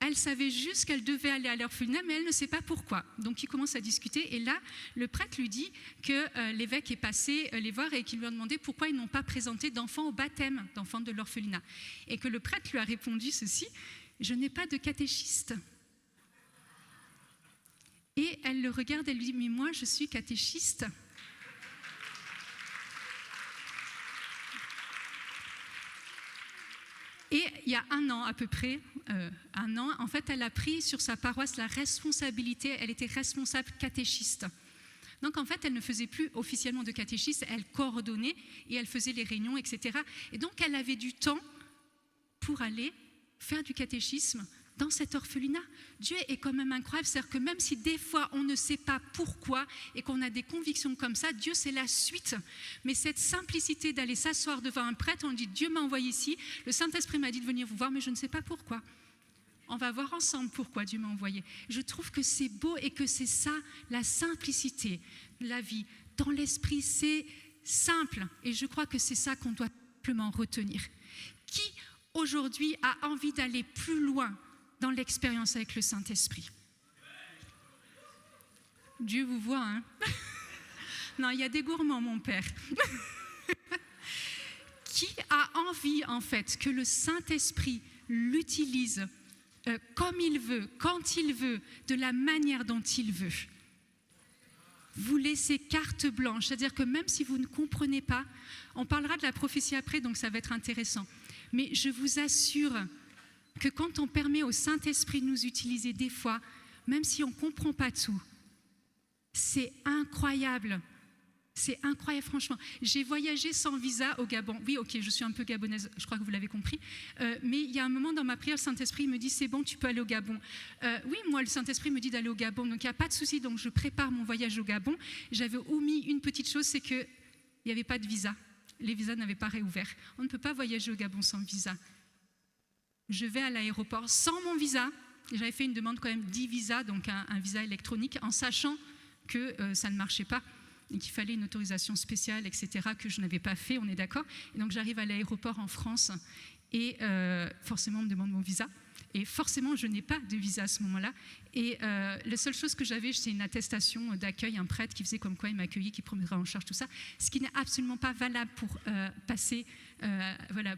Elle savait juste qu'elle devait aller à l'orphelinat, mais elle ne sait pas pourquoi. Donc ils commencent à discuter et là, le prêtre lui dit que l'évêque est passé les voir et qu'il lui a demandé pourquoi ils n'ont pas présenté d'enfants au baptême, d'enfants de l'orphelinat. Et que le prêtre lui a répondu ceci « Je n'ai pas de catéchiste. » Et elle le regarde, elle lui dit « Mais moi, je suis catéchiste. » Et il y a un an à peu près, en fait, elle a pris sur sa paroisse la responsabilité, elle était responsable catéchiste. Donc en fait, elle ne faisait plus officiellement de catéchiste, elle coordonnait et elle faisait les réunions, etc. Et donc elle avait du temps pour aller faire du catéchisme dans cet orphelinat. Dieu est quand même incroyable, c'est-à-dire que même si des fois on ne sait pas pourquoi et qu'on a des convictions comme ça, Dieu c'est la suite. Mais cette simplicité d'aller s'asseoir devant un prêtre, on dit Dieu m'a envoyé ici, le Saint-Esprit m'a dit de venir vous voir, mais je ne sais pas pourquoi. On va voir ensemble pourquoi Dieu m'a envoyé. Je trouve que c'est beau et que c'est ça la simplicité de la vie. Dans l'esprit, c'est simple et je crois que c'est ça qu'on doit simplement retenir. Qui aujourd'hui a envie d'aller plus loin dans l'expérience avec le Saint-Esprit? Dieu vous voit, hein? Non, il y a des gourmands, mon père. Qui a envie, en fait, que le Saint-Esprit l'utilise comme il veut, quand il veut, de la manière dont il veut? Vous laissez carte blanche, c'est-à-dire que même si vous ne comprenez pas, on parlera de la prophétie après, donc ça va être intéressant. Mais je vous assure que quand on permet au Saint-Esprit de nous utiliser des fois, même si on ne comprend pas tout, c'est incroyable. C'est incroyable, franchement. J'ai voyagé sans visa au Gabon. Oui, ok, je suis un peu gabonaise, je crois que vous l'avez compris. Mais il y a un moment dans ma prière, le Saint-Esprit me dit, c'est bon, tu peux aller au Gabon. Oui, moi, le Saint-Esprit me dit d'aller au Gabon, donc il n'y a pas de souci. Donc je prépare mon voyage au Gabon. J'avais omis une petite chose, c'est qu'il n'y avait pas de visa. Les visas n'avaient pas réouvert. On ne peut pas voyager au Gabon sans visa. Je vais à l'aéroport sans mon visa. J'avais fait une demande quand même d'e-visa, donc un visa électronique, en sachant que ça ne marchait pas et qu'il fallait une autorisation spéciale, etc., que je n'avais pas fait, on est d'accord. Et donc j'arrive à l'aéroport en France et forcément on me demande mon visa. Et forcément, je n'ai pas de visa à ce moment-là. Et la seule chose que j'avais, c'est une attestation d'accueil, un prêtre qui faisait comme quoi il m'accueillait, qui prendrait en charge tout ça, ce qui n'est absolument pas valable pour passer,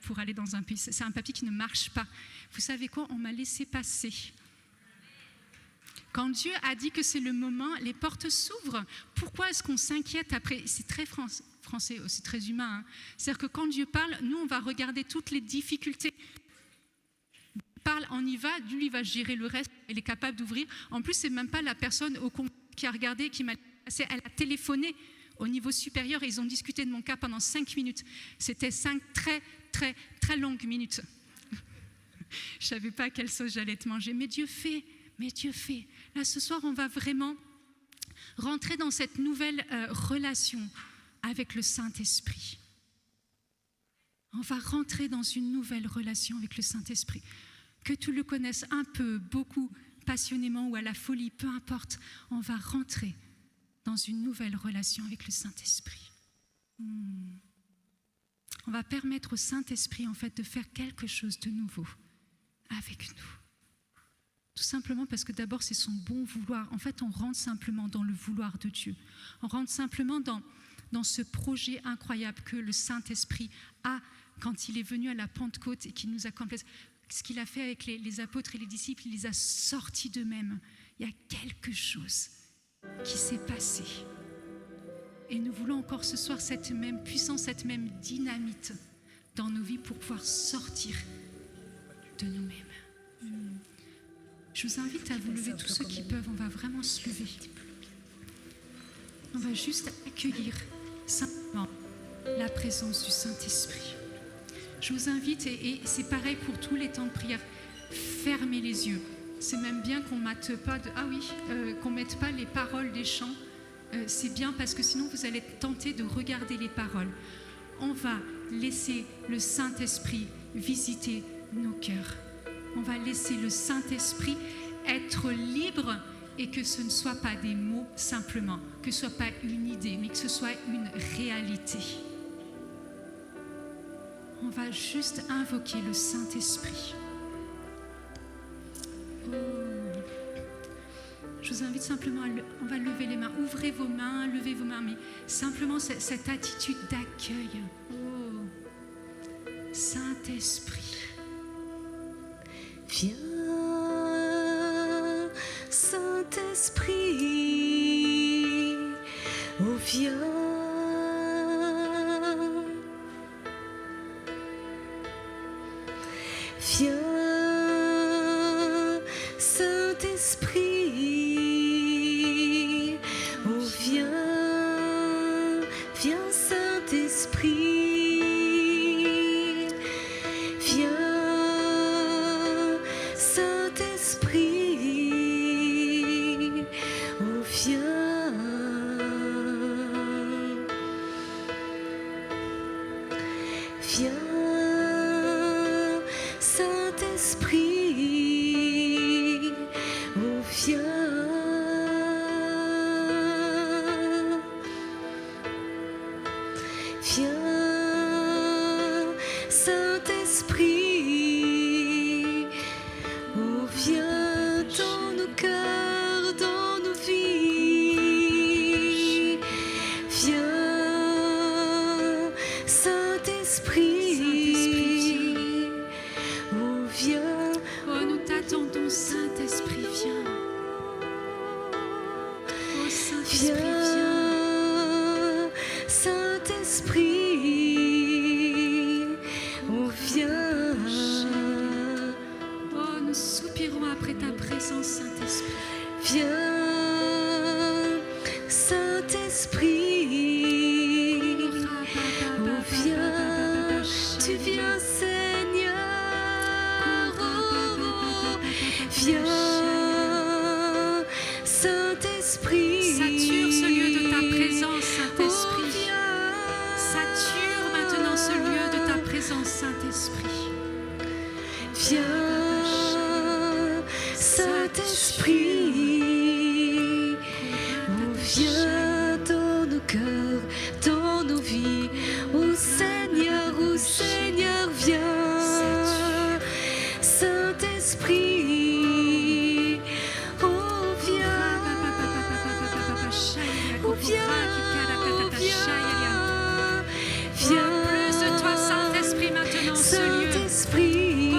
pour aller dans un pays. C'est un papier qui ne marche pas. Vous savez quoi? On m'a laissé passer. Quand Dieu a dit que c'est le moment, les portes s'ouvrent. Pourquoi est-ce qu'on s'inquiète après? C'est très français, c'est très humain. Hein. C'est-à-dire que quand Dieu parle, nous, on va regarder toutes les difficultés. Il parle, on y va, lui, il va gérer le reste, il est capable d'ouvrir. En plus, c'est même pas la personne au compte qui a regardé, qui m'a passé, elle a téléphoné au niveau supérieur et ils ont discuté de mon cas pendant 5 minutes. C'était 5 très, très, très longues minutes. Je ne savais pas à quelle sauce j'allais te manger, mais Dieu fait. Là, ce soir, on va vraiment rentrer dans cette nouvelle relation avec le Saint-Esprit. On va rentrer dans une nouvelle relation avec le Saint-Esprit. Que tu le connaisses un peu, beaucoup, passionnément ou à la folie, peu importe, on va rentrer dans une nouvelle relation avec le Saint-Esprit. On va permettre au Saint-Esprit, en fait, de faire quelque chose de nouveau avec nous. Tout simplement parce que d'abord, c'est son bon vouloir. En fait, on rentre simplement dans le vouloir de Dieu. On rentre simplement dans ce projet incroyable que le Saint-Esprit a quand il est venu à la Pentecôte et qu'il nous a complété. Ce qu'il a fait avec les apôtres et les disciples, il les a sortis d'eux-mêmes. Il y a quelque chose qui s'est passé. Et nous voulons encore ce soir cette même puissance, cette même dynamite dans nos vies pour pouvoir sortir de nous-mêmes. Je vous invite à vous lever, tous ceux qui peuvent, on va vraiment se lever. On va juste accueillir simplement la présence du Saint-Esprit. Je vous invite, et c'est pareil pour tous les temps de prière, fermez les yeux. C'est même bien qu'on mette pas qu'on mette pas les paroles des chants. C'est bien parce que sinon vous allez être tenté de regarder les paroles. On va laisser le Saint-Esprit visiter nos cœurs. On va laisser le Saint-Esprit être libre et que ce ne soit pas des mots simplement, que ce ne soit pas une idée, mais que ce soit une réalité. On va juste invoquer le Saint-Esprit. Je vous invite simplement on va lever les mains. Ouvrez vos mains, levez vos mains, mais simplement cette attitude d'accueil. Oh, Saint-Esprit. Viens, Saint-Esprit, oh viens. Viens, Saint-Esprit, oh viens, viens Saint-Esprit, viens, Saint-Esprit, oh viens, viens. Saint-Esprit, oh viens, viens, Saint-Esprit, oh viens dans nos cœurs, dans nos vies, viens, Saint-Esprit. T'attendons, Saint-Esprit, viens. Oh, Saint-Esprit, viens. Saint-Esprit, oh, viens. Oh, nous soupirons après ta présence, Saint-Esprit. Viens, Saint-Esprit, oh, viens. Tu viens, Seigneur. Viens, Saint-Esprit. Sature ce lieu de ta présence, Saint-Esprit. Sature maintenant ce lieu de ta présence, Saint-Esprit. Viens, Saint-Esprit. Oh, viens dans nos cœurs, dans nos vies. Oh Seigneur, viens. Saint-Esprit, oh viens, oh viens, viens plus de toi, Saint-Esprit, maintenant ce lieu. Saint-Esprit,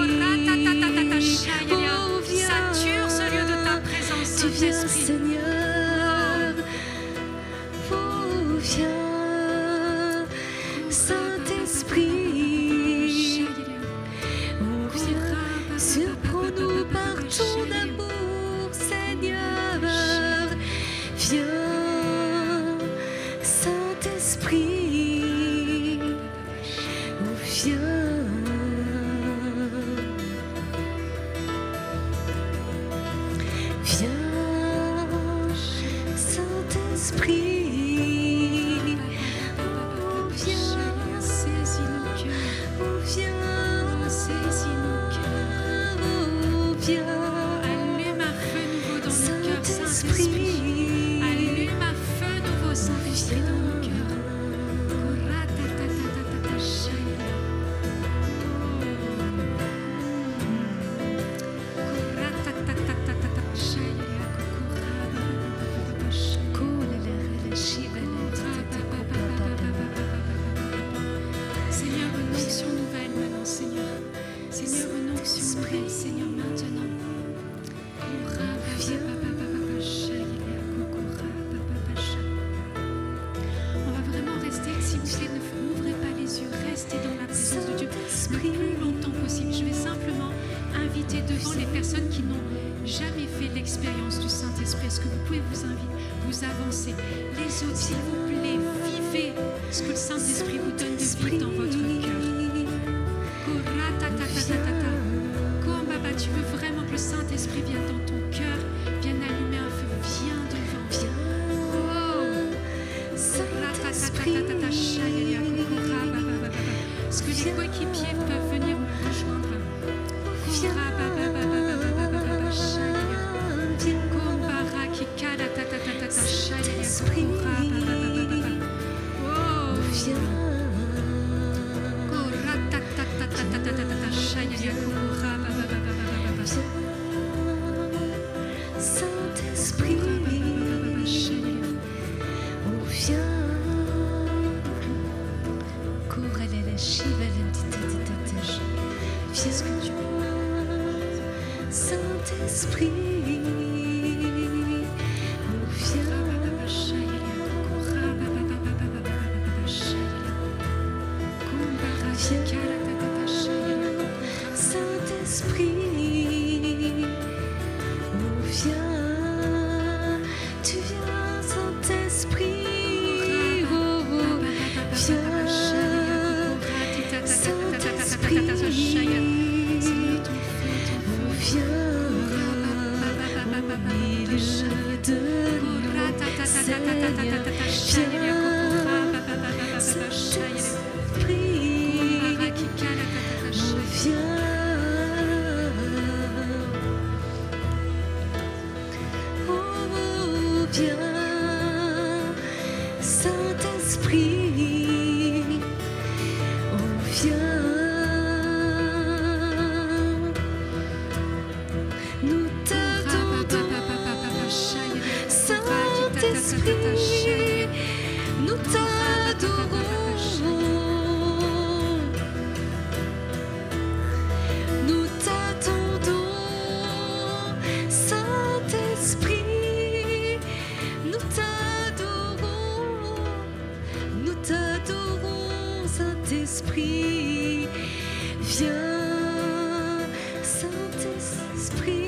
Saint-Esprit, oh viens, surprends-nous par ton amour, Seigneur. Viens, Saint-Esprit, oh viens. Viens, Saint-Esprit. Allume un feu nouveau dans nos cœurs, Saint-Esprit. Allume un feu nouveau, Saint-Esprit, dans nos cœurs. Seigneur, une onction nouvelle maintenant, Seigneur. Seigneur, une onction nouvelle, Seigneur, maintenant. On va vraiment rester, s'il vous plaît, n'ouvrez pas les yeux, restez dans la présence de Dieu le plus longtemps possible. Je vais simplement inviter devant les personnes qui n'ont jamais fait l'expérience du Saint-Esprit. Est-ce que vous pouvez vous avancer? Les autres, s'il vous plaît, vivez ce que le Saint-Esprit vous donne de vivre dans votre cœur. Tu veux vraiment que le Saint-Esprit vienne dans ton cœur, vienne allumer un feu, viens devant. Est-ce que les coéquipiers peuvent venir me rejoindre? Saint-Esprit, oh viens. Viens ce que tu veux. Saint-Esprit, oh viens. Saint-Esprit, oh viens. Tu viens, Saint-Esprit, oh viens. Saint-Esprit, oh viens. Au milieu de nous, Seigneur, viens. Saint-Esprit, oh viens. Viens, Saint-Esprit, oh viens. Nous t'attendons, Saint-Esprit, nous t'adorons. Nous t'attendons, Saint-Esprit. Nous t'adorons, Saint-Esprit. Viens, Saint-Esprit.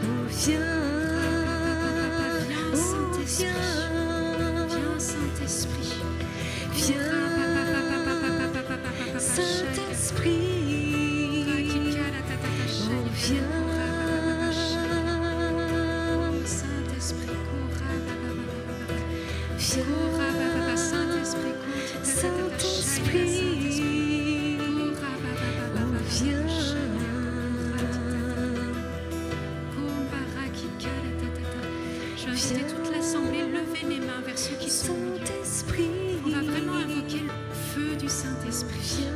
Oh, viens. Oh, viens. Viens, Saint-Esprit. Viens, Saint-Esprit. Oh, viens. Je vais inviter toute l'assemblée, levez les mains vers ceux qui sont au milieu. On va vraiment invoquer le feu du Saint-Esprit.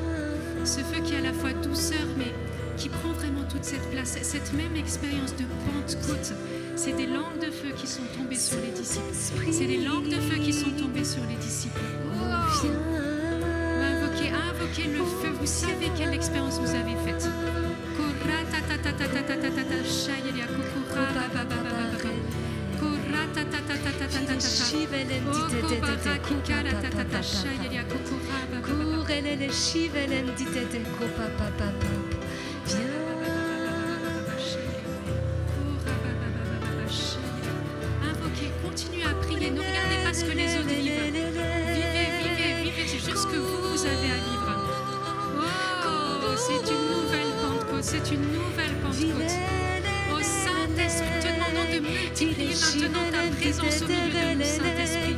Ce feu qui est à la fois douceur, mais qui prend vraiment toute cette place. Cette même expérience de Pentecôte, c'est des langues de feu qui sont tombées sur les disciples. C'est des langues de feu qui sont tombées sur les disciples. Oh. Invoquez le feu. Vous savez quelle expérience vous avez faite. Invoquez, continuez à prier. Ne regardez pas ce que les autres vivent. Vivez juste ce que vous avez à vivre. Oh, c'est une nouvelle Pentecôte. C'est une nouvelle Pentecôte. Oh Saint-Esprit, te demandons de multiplier maintenant ta présence au milieu de nous, Saint-Esprit.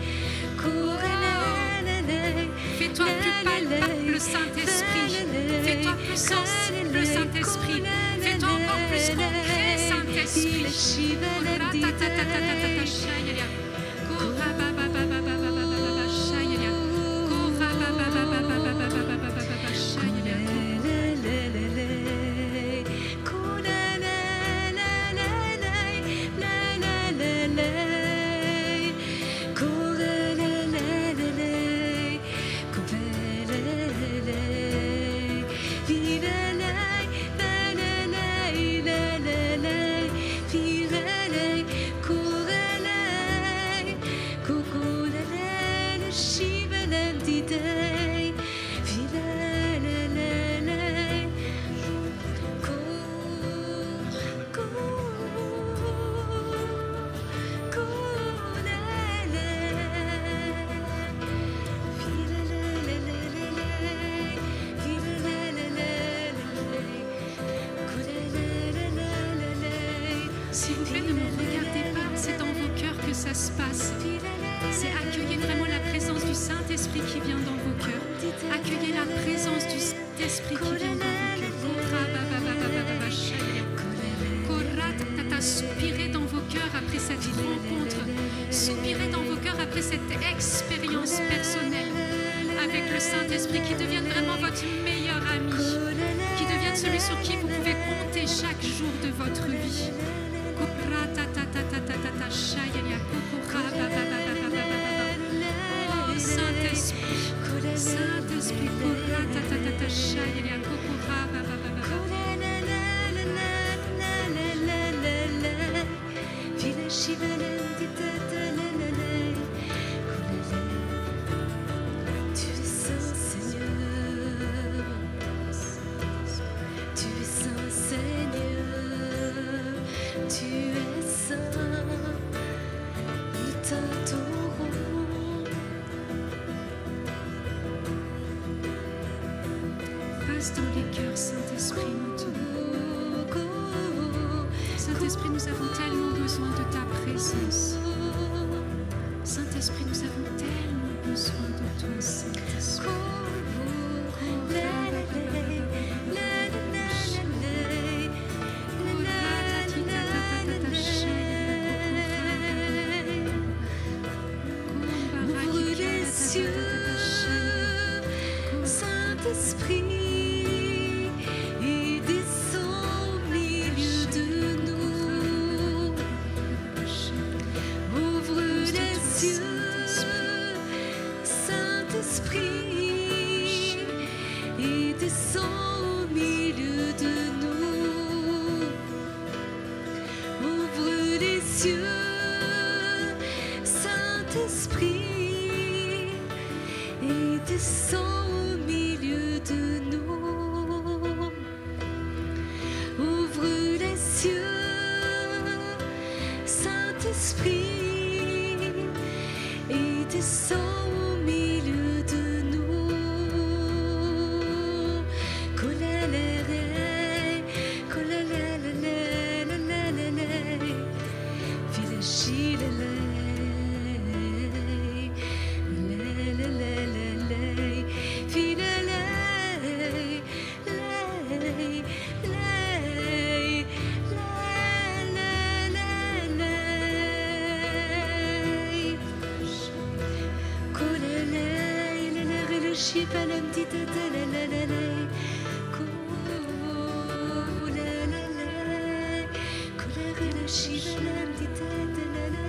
Fais-toi plus palpable, Saint-Esprit. Fais-toi plus sensible, Saint-Esprit. Fais-toi encore plus concret, Saint-Esprit. S'il vous plaît, ne me regardez pas, c'est dans vos cœurs que ça se passe. C'est accueillir vraiment la présence du Saint-Esprit qui vient dans vos cœurs. Accueillez la présence du Saint-Esprit qui vient dans vos cœurs. Soupirez dans vos cœurs après cette rencontre. Soupirez dans vos cœurs après cette expérience personnelle avec le Saint-Esprit, qui devienne vraiment votre meilleur ami, qui devienne celui sur qui vous pouvez compter chaque jour de votre vie. Oh Saint-Esprit, Saint-Esprit, tu es saint, Seigneur. Tu es saint, Seigneur. Tu es saint. Nous t'adorons. Passe dans les cœurs, Saint-Esprit, maintenant. Saint-Esprit, nous avons tellement besoin de ta présence. Saint-Esprit, nous avons tellement besoin de toi, Saint-Esprit. Ouvre les cieux, Saint-Esprit, et descends au milieu de nous. Ouvre les cieux, Saint-Esprit, et descends au milieu de nous. Ouvre les cieux, Saint-Esprit, et descends au milieu de nous. Ouvre les cieux, Saint-Esprit, et descends au milieu de nous. Kolalere, kolalelelelelelele, vileshilele, lelelelelele, vilele, lei, lei, lelelelele. Kolelei, lelele, shipelem, titelelelele. Kolelele, kolelele, shipelem, titelelele.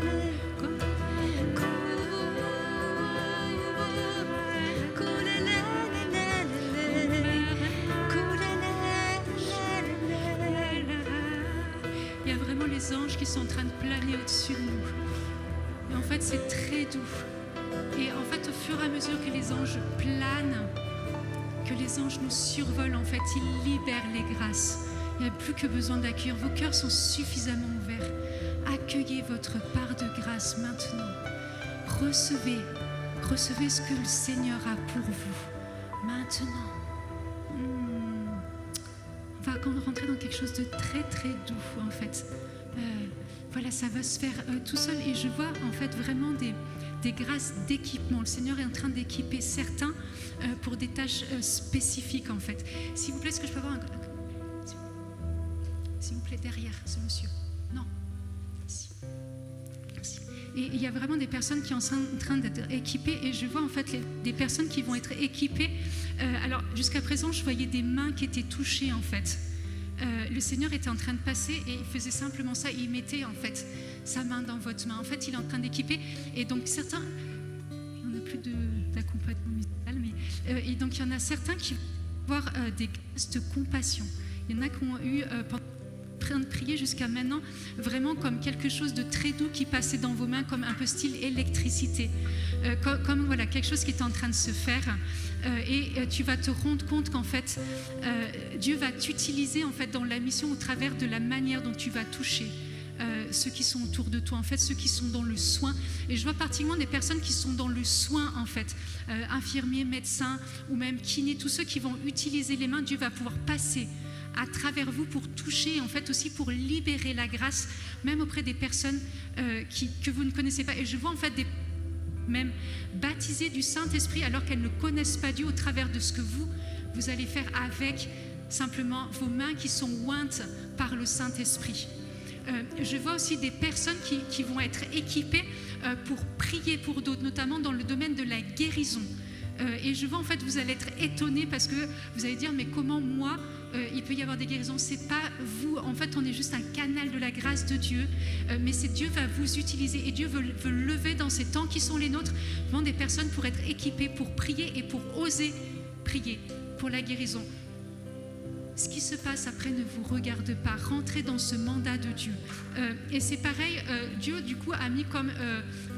Il y a vraiment les anges qui sont en train de planer au-dessus de nous. fait, c'est très doux. Et en fait, au fur et à mesure que les anges planent, que les anges nous survolent, en fait, ils libèrent les grâces. Il n'y a plus que besoin d'accueillir. Vos cœurs sont suffisamment ouverts. Accueillez votre part de grâce maintenant. Recevez ce que le Seigneur a pour vous maintenant. On va rentrer dans quelque chose de très très doux en fait. Voilà, ça va se faire tout seul et je vois en fait vraiment des grâces d'équipement. Le Seigneur est en train d'équiper certains pour des tâches spécifiques en fait. S'il vous plaît, est-ce que je peux avoir un... S'il vous plaît, derrière ce monsieur. Non. Merci. Merci. Et il y a vraiment des personnes qui sont en train d'être équipées et je vois en fait des personnes qui vont être équipées. Alors jusqu'à présent, je voyais des mains qui étaient touchées en fait. Le Seigneur était en train de passer et il faisait simplement ça. Il mettait en fait sa main dans votre main. En fait, il est en train d'équiper. Et donc certains, il n'y en a plus d'accompagnement musical, mais et donc il y en a certains qui vont avoir des gestes de compassion. Il y en a qui ont eu train de prier jusqu'à maintenant vraiment comme quelque chose de très doux qui passait dans vos mains comme un peu style électricité, comme voilà quelque chose qui est en train de se faire et tu vas te rendre compte qu'en fait Dieu va t'utiliser en fait dans la mission au travers de la manière dont tu vas toucher ceux qui sont autour de toi, en fait ceux qui sont dans le soin. Et je vois particulièrement des personnes qui sont dans le soin en fait, infirmiers, médecins ou même kinés, tous ceux qui vont utiliser les mains. Dieu va pouvoir passer à travers vous pour toucher, en fait aussi pour libérer la grâce, même auprès des personnes que vous ne connaissez pas. Et je vois en fait même baptisées du Saint-Esprit alors qu'elles ne connaissent pas Dieu au travers de ce que vous allez faire avec simplement vos mains qui sont ointes par le Saint-Esprit. Je vois aussi des personnes qui vont être équipées pour prier pour d'autres, notamment dans le domaine de la guérison. Et je vois en fait, vous allez être étonnés parce que vous allez dire, mais comment moi il peut y avoir des guérisons? C'est pas vous, en fait on est juste un canal de la grâce de Dieu, mais c'est Dieu va vous utiliser et Dieu veut lever dans ces temps qui sont les nôtres vraiment des personnes pour être équipées, pour prier et pour oser prier pour la guérison. Ce qui se passe après ne vous regarde pas. Rentrez dans ce mandat de Dieu. Et c'est pareil, Dieu du coup a mis comme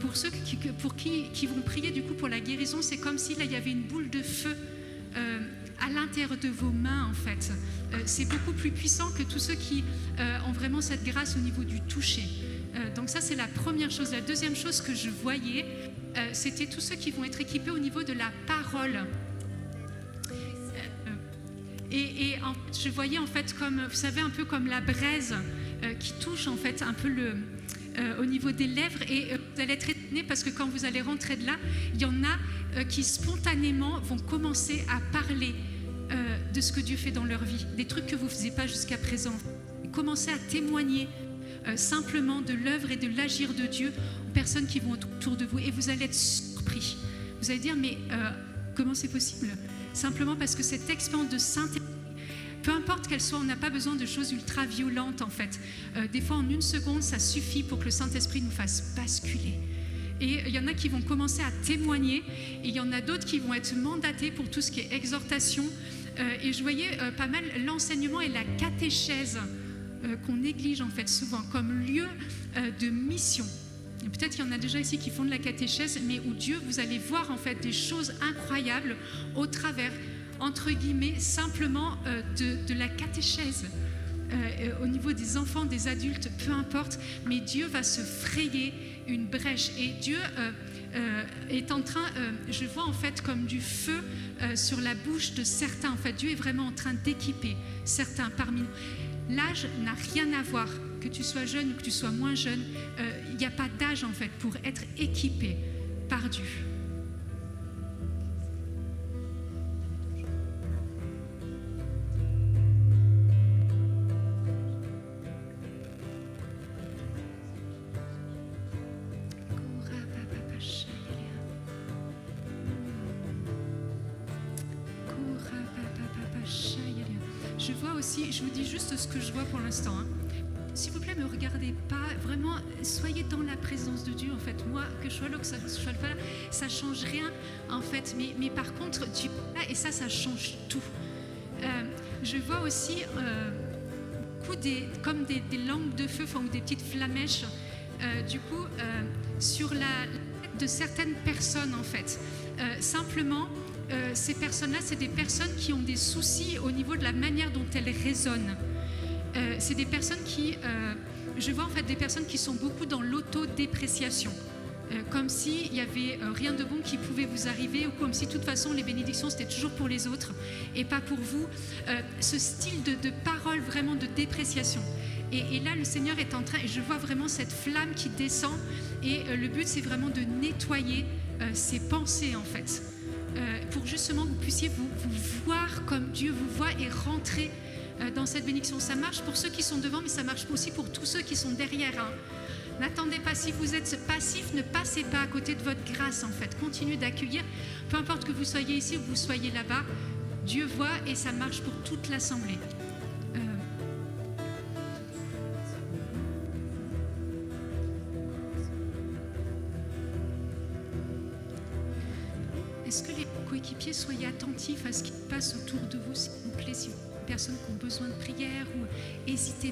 pour ceux qui vont prier du coup pour la guérison, c'est comme si là il y avait une boule de feu à l'intérieur de vos mains en fait. C'est beaucoup plus puissant que tous ceux qui ont vraiment cette grâce au niveau du toucher. Donc ça c'est la première chose. La deuxième chose que je voyais, c'était tous ceux qui vont être équipés au niveau de la parole. Je voyais en fait comme, vous savez, un peu comme la braise qui touche en fait un peu au niveau des lèvres et vous allez être étonnés parce que quand vous allez rentrer de là, il y en a qui spontanément vont commencer à parler de ce que Dieu fait dans leur vie, des trucs que vous ne faisiez pas jusqu'à présent. Commencez à témoigner simplement de l'œuvre et de l'agir de Dieu aux personnes qui vont autour de vous et vous allez être surpris. Vous allez dire, mais comment c'est possible ? Simplement parce que cette expérience de sainteté, peu importe qu'elle soit, on n'a pas besoin de choses ultra violentes en fait. Des fois en une seconde, ça suffit pour que le Saint-Esprit nous fasse basculer. Et il y en a qui vont commencer à témoigner et il y en a d'autres qui vont être mandatés pour tout ce qui est exhortation. Et je voyais pas mal l'enseignement et la catéchèse qu'on néglige en fait souvent comme lieu de mission. Et peut-être qu'il y en a déjà ici qui font de la catéchèse, mais où Dieu, vous allez voir en fait des choses incroyables au travers, entre guillemets, simplement de la catéchèse. Au niveau des enfants, des adultes, peu importe, mais Dieu va se frayer une brèche. Et Dieu est en train, je vois en fait comme du feu sur la bouche de certains. En fait, Dieu est vraiment en train d'équiper certains parmi nous. L'âge n'a rien à voir. Que tu sois jeune ou que tu sois moins jeune, il n'y a pas d'âge en fait pour être équipé par Dieu. Je vois aussi, je vous dis juste ce que je vois pour l'instant. S'il vous plaît, ne me regardez pas, vraiment, soyez dans la présence de Dieu, en fait. Moi, que je sois là, que je sois pas là, ça ne change rien, en fait. Mais par contre, Dieu est là, et ça change tout. Je vois aussi beaucoup comme des lampes de feu, ou des petites flamèches sur la tête de certaines personnes en fait. Simplement, ces personnes-là, c'est des personnes qui ont des soucis au niveau de la manière dont elles raisonnent. C'est des personnes qui, je vois en fait des personnes qui sont beaucoup dans l'autodépréciation. Comme s'il n'y avait rien de bon qui pouvait vous arriver, ou comme si de toute façon les bénédictions c'était toujours pour les autres et pas pour vous. Ce style de parole vraiment de dépréciation. Et là le Seigneur est en train, et je vois vraiment cette flamme qui descend, et le but c'est vraiment de nettoyer ces pensées en fait, pour justement que vous puissiez vous voir comme Dieu vous voit et rentrer dans cette bénédiction. Ça marche pour ceux qui sont devant, mais ça marche aussi pour tous ceux qui sont derrière, hein. N'attendez pas, si vous êtes passif, ne passez pas à côté de votre grâce en fait. Continuez d'accueillir, peu importe que vous soyez ici ou que vous soyez là-bas, Dieu voit et ça marche pour toute l'assemblée. Est-ce que les coéquipiers, soyez attentifs à ce qui se passe autour de vous, s'il vous plaît, si vous avez des personnes qui ont besoin de prière, ou hésitez.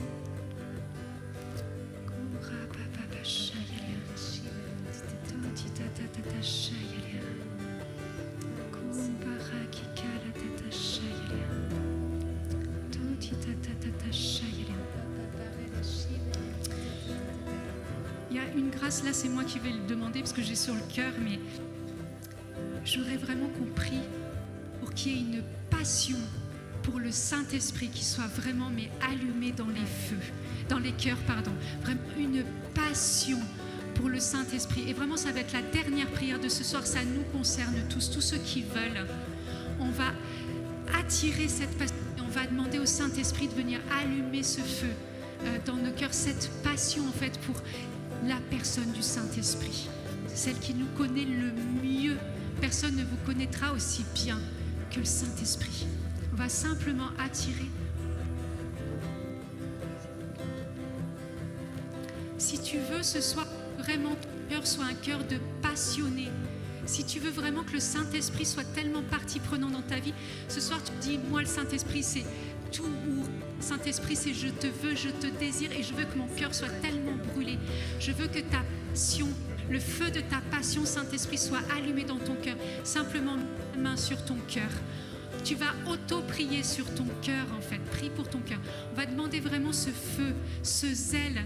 Il y a une grâce, là c'est moi qui vais le demander parce que j'ai sur le cœur, mais j'aurais vraiment compris pour qu'il y ait une passion pour le Saint-Esprit qui soit vraiment allumée dans les feux, dans les cœurs, pardon. Vraiment une passion pour le Saint-Esprit. Et vraiment, ça va être la dernière prière de ce soir. Ça nous concerne tous ceux qui veulent. On va attirer cette passion et on va demander au Saint-Esprit de venir allumer ce feu dans nos cœurs, cette passion en fait pour la personne du Saint-Esprit, celle qui nous connaît le mieux. Personne ne vous connaîtra aussi bien que le Saint-Esprit. On va simplement attirer. Si tu veux ce soir vraiment ton cœur soit un cœur de passionné, si tu veux vraiment que le Saint-Esprit soit tellement partie prenante dans ta vie, ce soir tu te dis, moi le Saint-Esprit c'est tout, ou Saint-Esprit c'est je te veux, je te désire, et je veux que mon cœur soit tellement brûlé. Je veux que ta passion, le feu de ta passion, Saint-Esprit, soit allumé dans ton cœur. Simplement, main sur ton cœur. Tu vas auto-prier sur ton cœur, en fait. Prie pour ton cœur. On va demander vraiment ce feu, ce zèle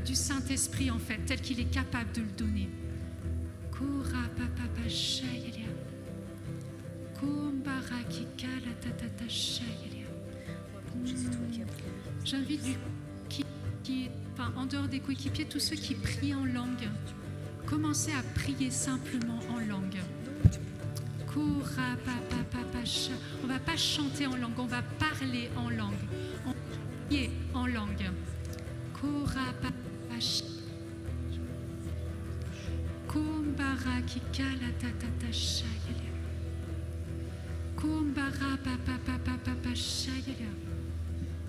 du Saint-Esprit, en fait, tel qu'il est capable de le donner. J'invite en dehors des coéquipiers, tous ceux qui prient en langue, commencez à prier simplement en langue. On ne va pas chanter en langue, on va parler en langue. On va prier en langue.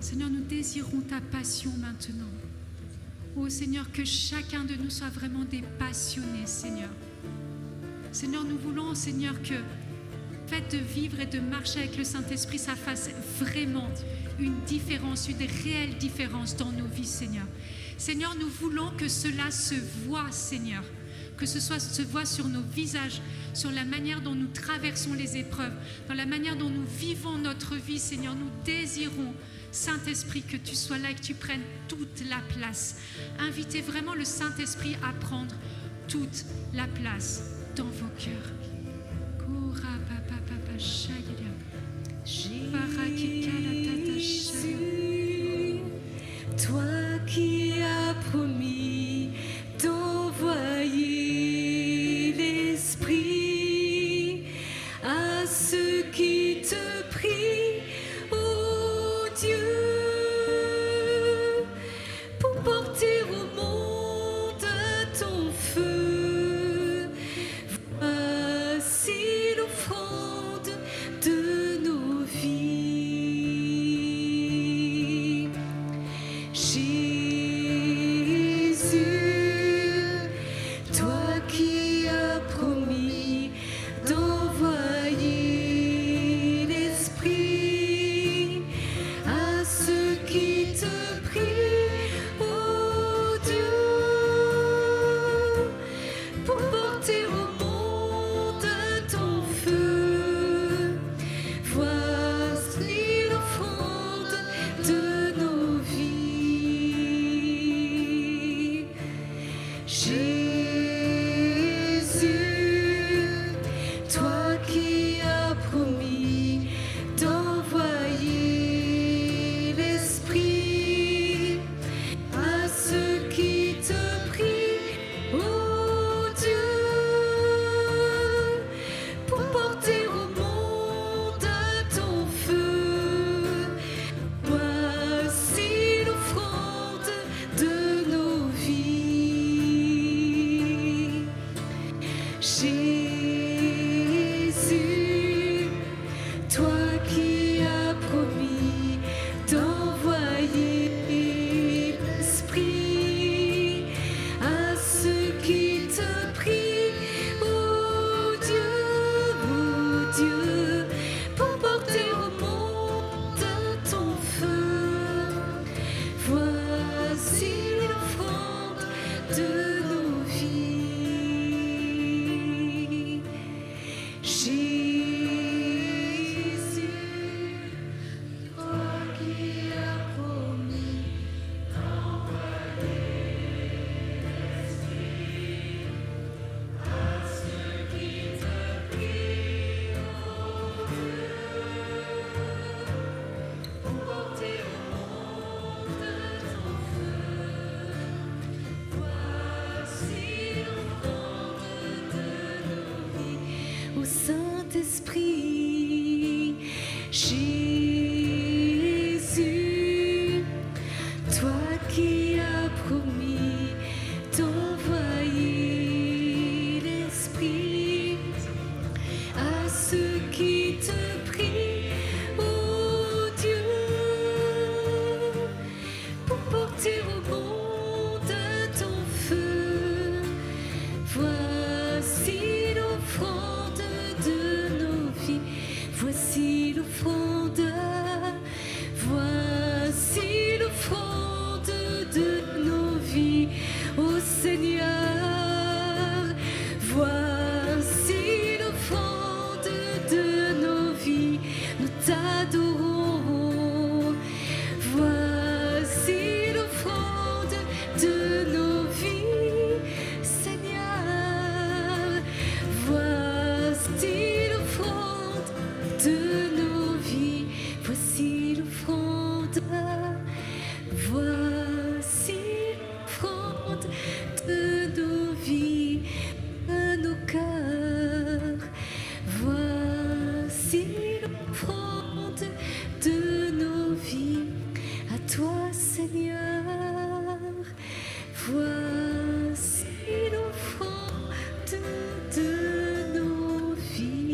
Seigneur, nous désirons ta passion maintenant. Oh Seigneur, que chacun de nous soit vraiment des passionnés, Seigneur. Seigneur, nous voulons, Seigneur, que le fait de vivre et de marcher avec le Saint-Esprit, ça fasse vraiment une différence, une réelle différence dans nos vies, Seigneur. Seigneur, nous voulons que cela se voit, Seigneur. Que ce soit se voit sur nos visages, sur la manière dont nous traversons les épreuves, dans la manière dont nous vivons notre vie, Seigneur. Nous désirons, Saint-Esprit, que tu sois là et que tu prennes toute la place. Invitez vraiment le Saint-Esprit à prendre toute la place dans vos cœurs. Jésus, toi qui as promis d'envoyer l'Esprit à ceux qui te prient, ô Dieu, pour porter au monde ton feu. Voici l'offrande de nos vies. Jésus, toi qui as promis d'envoyer l'Esprit toi qui as promis d'envoyer l'Esprit à ceux qui te prient, ô Dieu, pour porter au monde ton feu. Voici l'offrande de nos vies. Jésus, toi qui as promis d'envoyer l'Esprit à ceux qui te prient, ô Dieu, pour porter au monde ton feu. Voici l'offrande de nos vies. Jésus, toi qui as promis d'envoyer l'Esprit à ceux qui te prient, ô Dieu, pour porter au monde ton feu. Voici l'offrande de nos vies. Ô Saint-Esprit, Jésus, toi qui as promis d'envoyer l'Esprit à ceux qui te prient, ô Dieu, pour porter au monde ton feu. Voici l'offrande de nos vies. Voici l'offrande. Voici l'offrande de nos vies, ô Seigneur. Voici l'offrande de nos vies. Nous t'adorons. Voici l'offrande de nos vies, Seigneur. Voici l'offrande de nos vies. Voici l'offrande. Voici l'offrande de nos vies, de nos cœurs. Voici l'offrande de nos vies à toi, Seigneur. Voici l'offrande de nos vies.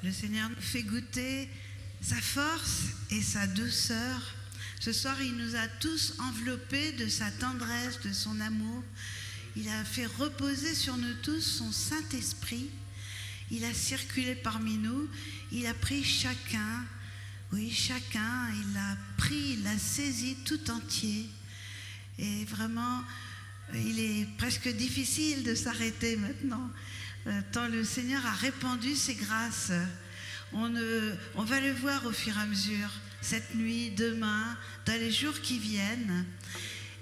Le Seigneur nous fait goûter sa force et sa douceur. Ce soir, il nous a tous enveloppés de sa tendresse, de son amour. Il a fait reposer sur nous tous son Saint-Esprit. Il a circulé parmi nous. Il a pris chacun. Oui, chacun. Il l'a pris, il l'a saisi tout entier. Et vraiment, il est presque difficile de s'arrêter maintenant, tant le Seigneur a répandu ses grâces. On va le voir au fur et à mesure, cette nuit, demain, dans les jours qui viennent.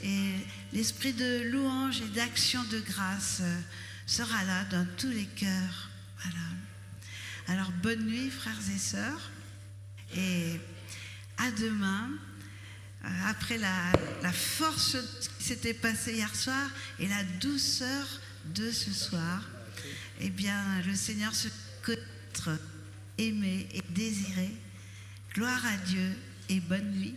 Et l'esprit de louange et d'action de grâce sera là dans tous les cœurs. Voilà. Alors, bonne nuit, frères et sœurs. Et à demain, après la force qui s'était passée hier soir et la douceur de ce soir, eh bien, le Seigneur se connaître, aimé et désiré. Gloire à Dieu et bonne nuit.